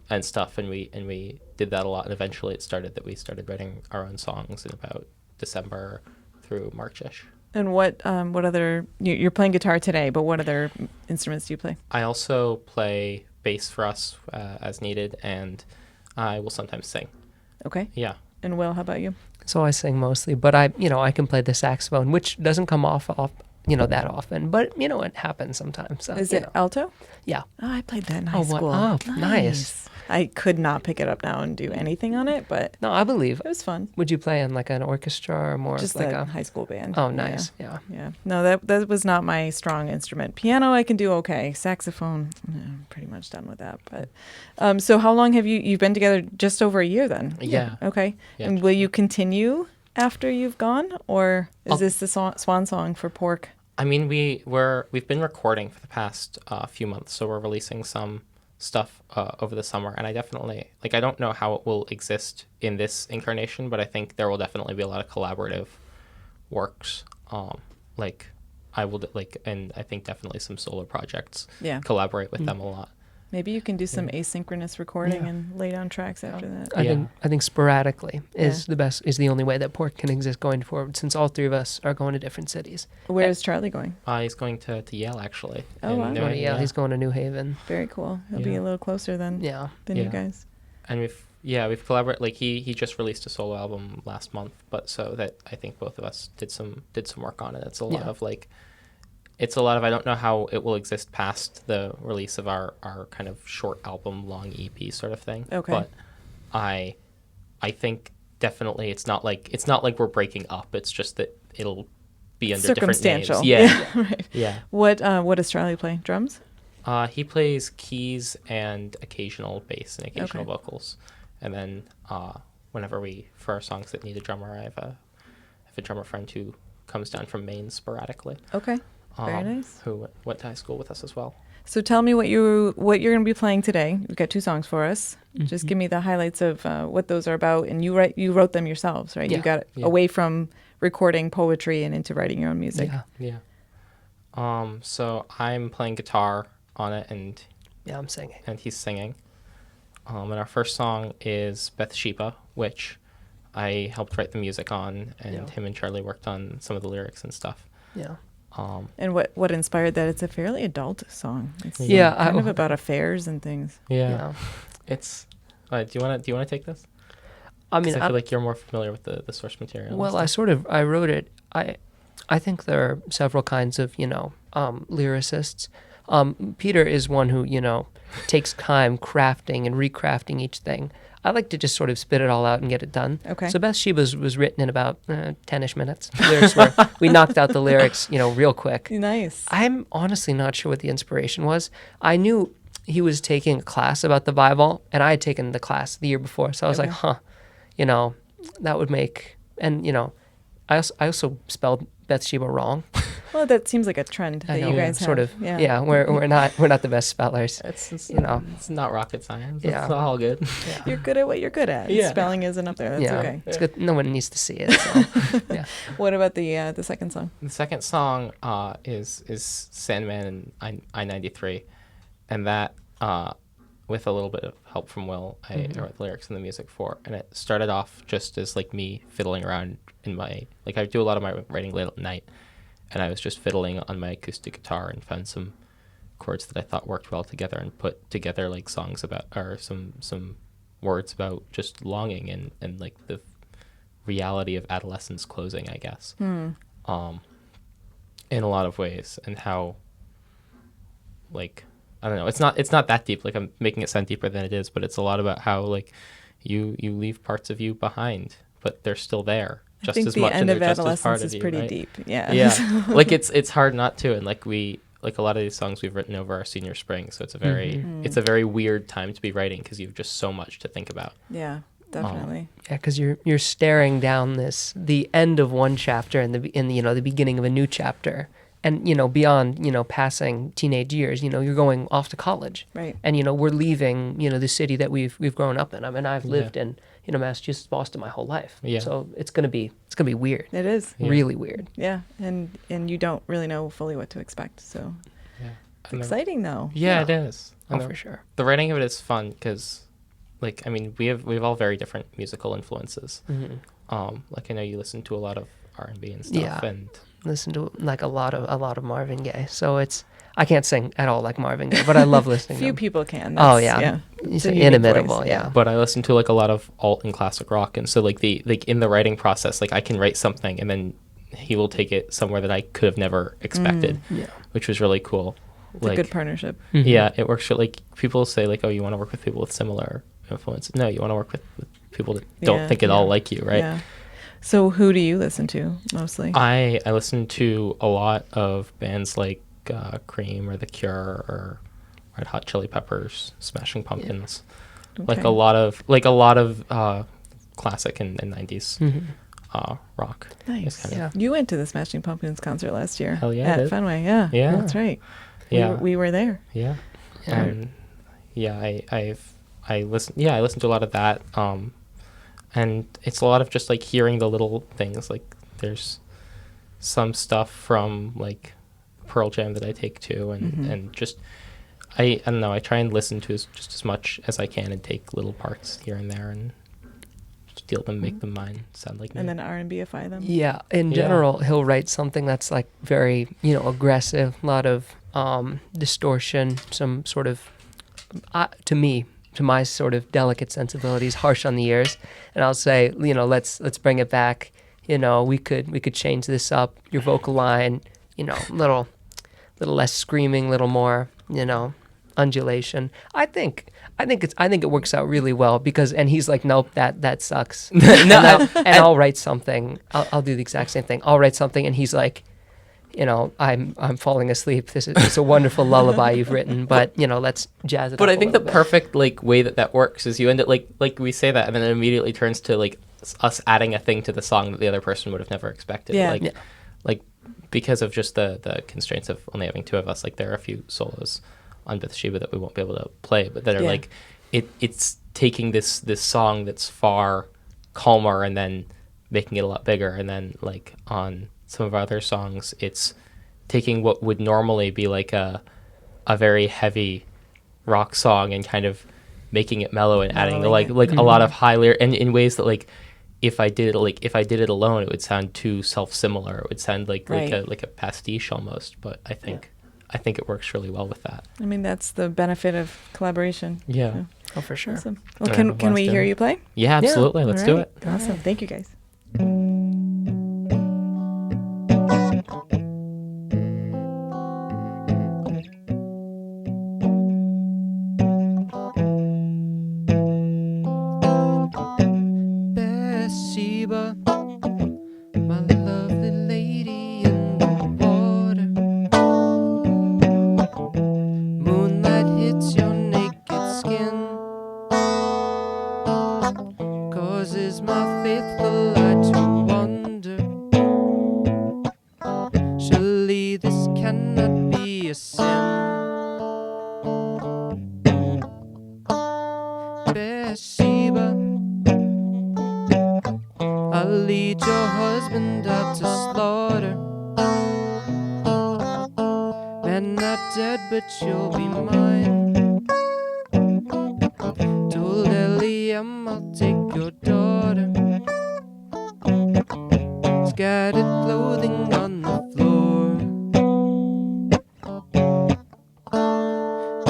and stuff, and we did that a lot, and eventually it started that we started writing our own songs in about December through March-ish. And what other, you're playing guitar today, but what other instruments do you play? I also play bass for us as needed, and I will sometimes sing. Okay. Yeah. And Will, how about you? So I sing mostly, but I can play the saxophone, which doesn't come off that often, but it happens sometimes. So, Is it alto? Yeah. Oh, I played that in high school. Oh, nice. I could not pick it up now and do anything on it, but No, I believe. it was fun. Would you play in like an orchestra or more Just like a a high school band. Oh, nice. Yeah. Yeah. No, that was not my strong instrument. Piano I can do okay. Saxophone, I'm pretty much done with that. But so how long have you've been together? Just over a year then? Yeah. Okay. Yeah. And will you continue after you've gone, or is this the swan song for Pork? I mean, we've been recording for the past few months, so we're releasing some stuff over the summer, and I definitely I don't know how it will exist in this incarnation, but I think there will definitely be a lot of collaborative works. I will and I think definitely some solo projects. Yeah. Collaborate with them a lot. Maybe you can do some asynchronous recording and lay down tracks after that. I think sporadically is the only way that Pork can exist going forward, since all three of us are going to different cities. Where is Charlie going? He's going to Yale, actually. Oh, wow. He's going to New Haven. Very cool. He'll be a little closer than you guys. And we've collaborated. He just released a solo album last month, but so that I think both of us did some work on it. It's a lot of I don't know how it will exist past the release of our kind of short album, long EP sort of thing. Okay. But I think definitely it's not like we're breaking up. It's just that it'll be under different names. Circumstantial. Yeah. Right. Yeah. What does Charlie play? Drums? He plays keys and occasional bass and occasional vocals. And then whenever for our songs that need a drummer, I have a drummer friend who comes down from Maine sporadically. Okay. Very nice. Who went to high school with us as well. So tell me what you're going to be playing today. You've got 2 songs for us. Mm-hmm. Just give me the highlights of what those are about. And you wrote them yourselves, right? Yeah. You got away from recording poetry and into writing your own music. Yeah. So I'm playing guitar on it, and I'm singing, and he's singing. And our first song is Bathsheba, which I helped write the music on, and him and Charlie worked on some of the lyrics and stuff. Yeah. And what inspired that? It's a fairly adult song. It's kind of about affairs and things. Yeah. It's. Do you want to take this? I mean, I feel like you're more familiar with the source material. Well, I wrote it. I think there are several kinds of lyricists. Peter is one who takes time crafting and recrafting each thing. I like to just sort of spit it all out and get it done. Okay. So Bathsheba was written in about 10-ish minutes. We knocked out the lyrics, real quick. Nice. I'm honestly not sure what the inspiration was. I knew he was taking a class about the Bible, and I had taken the class the year before. So I was like, that would make, and I also spelled Bathsheba wrong. Well, that seems like a trend that you guys have. Sort of. Yeah, we're not the best spellers. It's not rocket science. Yeah. It's all good. Yeah. You're good at what you're good at. Yeah. Spelling isn't up there. That's okay. It's good. No one needs to see it. So, yeah. What about the second song? The second song is Sandman and I-93, and that with a little bit of help from Will, I wrote the lyrics and the music for, and it started off just as me fiddling around in my I do a lot of my writing late at night, and I was just fiddling on my acoustic guitar and found some chords that I thought worked well together and put together songs about, or some words about just longing and the reality of adolescence closing, I guess. In a lot of ways, and how I don't know, it's not that deep. I'm making it sound deeper than it is, but it's a lot about how you leave parts of you behind, but they're still there. I think as the much end and of they're just as hard adolescence as is you, pretty right? deep. Yeah. Yeah. Like it's hard not to, and like a lot of these songs we've written over our senior spring, so it's a very it's a very weird time to be writing because you have just so much to think about. Yeah, definitely. Yeah, because you're staring down the end of one chapter and the beginning of a new chapter, and beyond passing teenage years, you're going off to college, Right. and we're leaving the city that we've grown up in. I mean, I've lived in Massachusetts, Boston my whole life, Yeah. so it's gonna be weird, It is. Yeah. really weird. Yeah, and you don't really know fully what to expect. So Yeah. it's exciting though. Yeah, it is. Oh, And for sure. the writing of it is fun because, like, I mean, we have all very different musical influences. Like I know you listen to a lot of R&B and stuff, Yeah. and Listen to like a lot of Marvin Gaye, so I can't sing at all like Marvin Gaye, but I love listening. Few to him. people can. Oh That's- yeah, It's He's a unique inimitable. voice, Yeah. but I listen to like a lot of alt and classic rock, and so like in the writing process, like I can write something and then he will take it somewhere that I could have never expected, Yeah. which was really cool. It's a good partnership. Yeah, it works for like people say like, oh, you want to work with people with similar influence. No, you want to work with people that don't Yeah. think at all like you, right? Yeah. So who do you listen to mostly? I listen to a lot of bands like Cream or The Cure or Red Hot Chili Peppers, Smashing Pumpkins, like Okay. a lot of classic and 90s rock. Nice. It's kind of- Yeah. You went to the Smashing Pumpkins concert last year. Hell yeah, I At did. Fenway. Yeah. Yeah. That's right. Yeah. We were there. Yeah. Yeah. Yeah, I listen to a lot of that. And it's a lot of just like hearing the little things. Like there's some stuff from like Pearl Jam that I take to, and just I don't know. I try and listen to just as much as I can and take little parts here and there and steal them, make them mine, sound like me. And then R&Bify them. Yeah, in Yeah. general, he'll write something that's like very, aggressive, a lot of distortion, some sort of, to my sort of delicate sensibilities, harsh on the ears. And I'll say, let's bring it back. We could change this up. Your vocal line, little less screaming, little more, undulation. I think it works out really well and he's like, nope, that sucks. I'll write something. I'll do the exact same thing. I'll write something, and he's like, I'm falling asleep. It's a wonderful lullaby you've written, but let's jazz it. But up I think a the little bit. perfect like way that works is you end up like we say that, and then it immediately turns to like us adding a thing to the song that the other person would have never expected. Yeah. Like, Yeah. like because of just the constraints of only having two of us. Like there are a few solos on Bathsheba that we won't be able to play, but that are Yeah. like it's taking this song that's far calmer and then making it a lot bigger, and then like on some of our other songs, it's taking what would normally be like a very heavy rock song and kind of making it mellow and adding Mellowing like it. a lot of high lyric, and in ways that like if I did it alone, it would sound too self-similar. It would sound like Right. like a pastiche almost. But I think it works really well with that. I mean, that's the benefit of collaboration. Yeah. Oh, for sure. Awesome. Well, I can have a we blast hear doing you play? Yeah, absolutely. Let's do it. Awesome. Thank you, guys. Bathsheba, my lovely lady in the water. Moonlight hits your naked skin, causes my faithful eye to wonder. Surely this cannot be a sin. Bathsheba, I'll lead your husband out to slaughter. Man not dead, but you'll be mine. Told Eliam I'll take your daughter. Scattered clothing on the floor.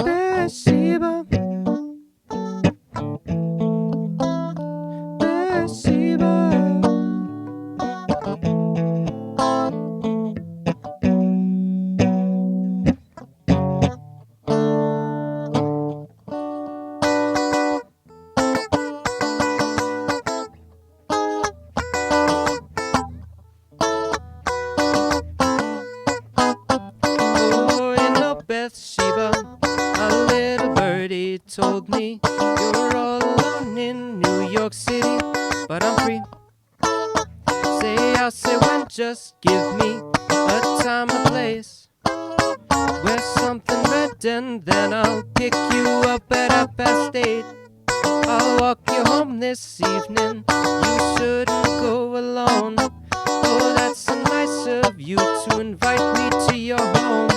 Bathsheba, Bathsheba. told me you were all alone in New York City, but I'm free. Say I'll say when, just give me a time and place. Wear something red and then I'll pick you up at 8:30. I'll walk you home this evening. You shouldn't go alone. Oh, that's so nice of you to invite me to your home.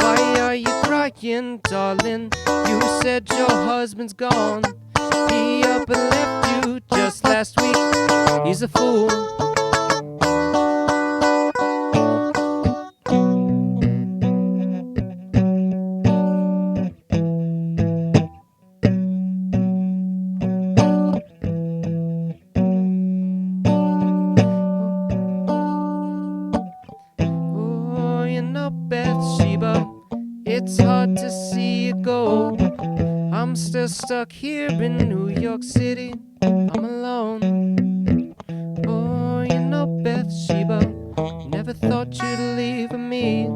Why are you crying, darling? You said your husband's gone. He up and left you just last week. He's a fool. It's hard to see you go. I'm still stuck here in New York City. I'm alone. Oh, you know, Bathsheba, never thought you'd leave me.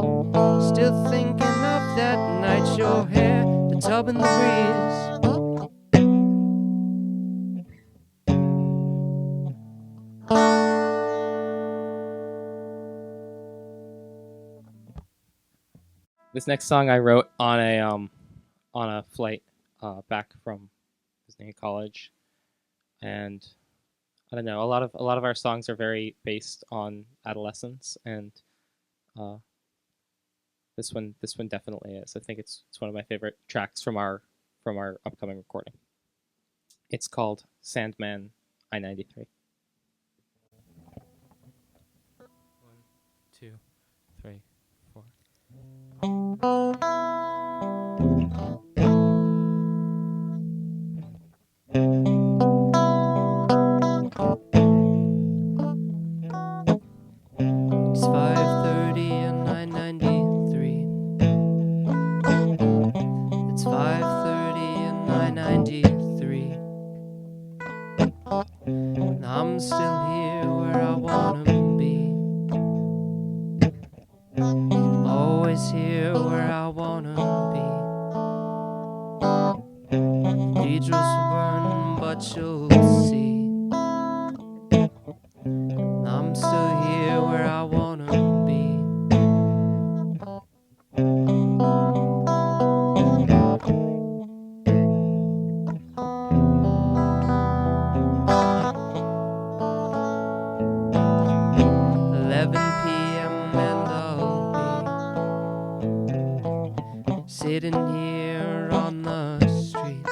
Still thinking of that night, your hair, the tub and the breeze. This next song I wrote on a flight back from Disney college, and I don't know, a lot of our songs are very based on adolescence, and this one definitely is. I think it's one of my favorite tracks from our upcoming recording. It's called Sandman I-93. 1, 2, 3, 4. It's 5:30 and I-93. It's 5:30 and I-93. And I'm still here where I wanna be. Always here where I wanna be. Cathedrals burn, but you'll see. I'm still here where I wanna be. 11 p.m. and I'll be sitting here on the street,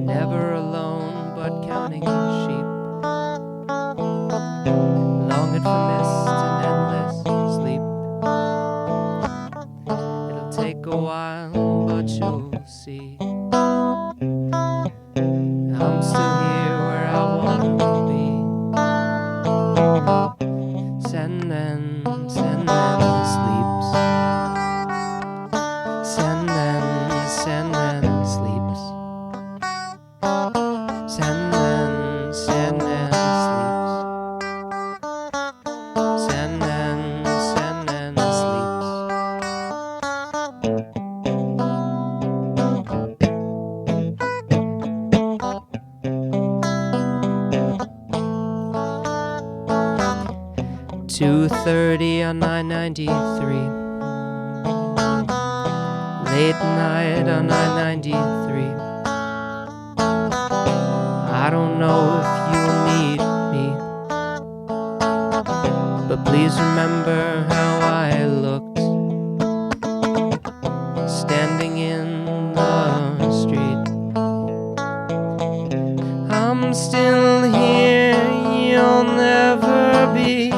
never alone but counting sheep, longing for mist and endless sleep. It'll take a while, but you'll see. I'm still here where I wanna be. Sandman sleeps. Sandman sleeps. Sandman sleeps. Sandman sleeps. 2:30 on I-93. Late night on I-93. I don't know if you'll need me, but please remember how I looked, standing in the street. I'm still here, you'll never be.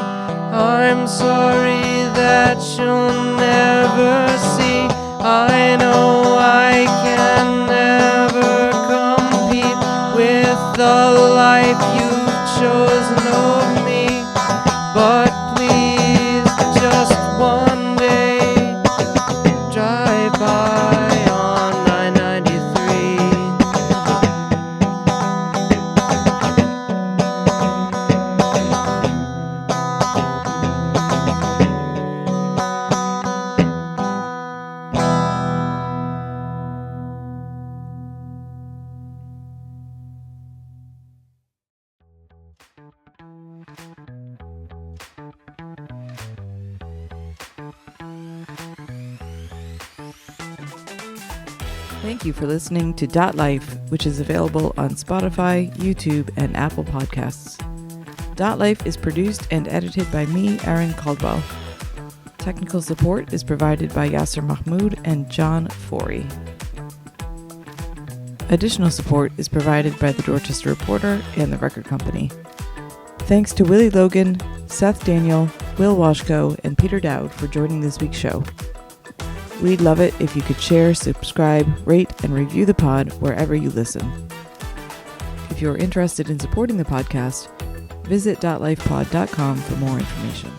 I'm sorry that you'll never see. I know I can never compete with the life you've chosen of me, but please just one day drive by on I-93. Thank you for listening to DotLife, which is available on Spotify, YouTube, and Apple Podcasts. DotLife is produced and edited by me, Aaron Caldwell. Technical support is provided by Yasser Mahmoud and John Forey. Additional support is provided by the Dorchester Reporter and the Record Company. Thanks to Willy Logan, Seth Daniel, Will Washko, and Peter Dowd for joining this week's show. We'd love it if you could share, subscribe, rate, and review the pod wherever you listen. If you're interested in supporting the podcast, visit .lifepod.com for more information.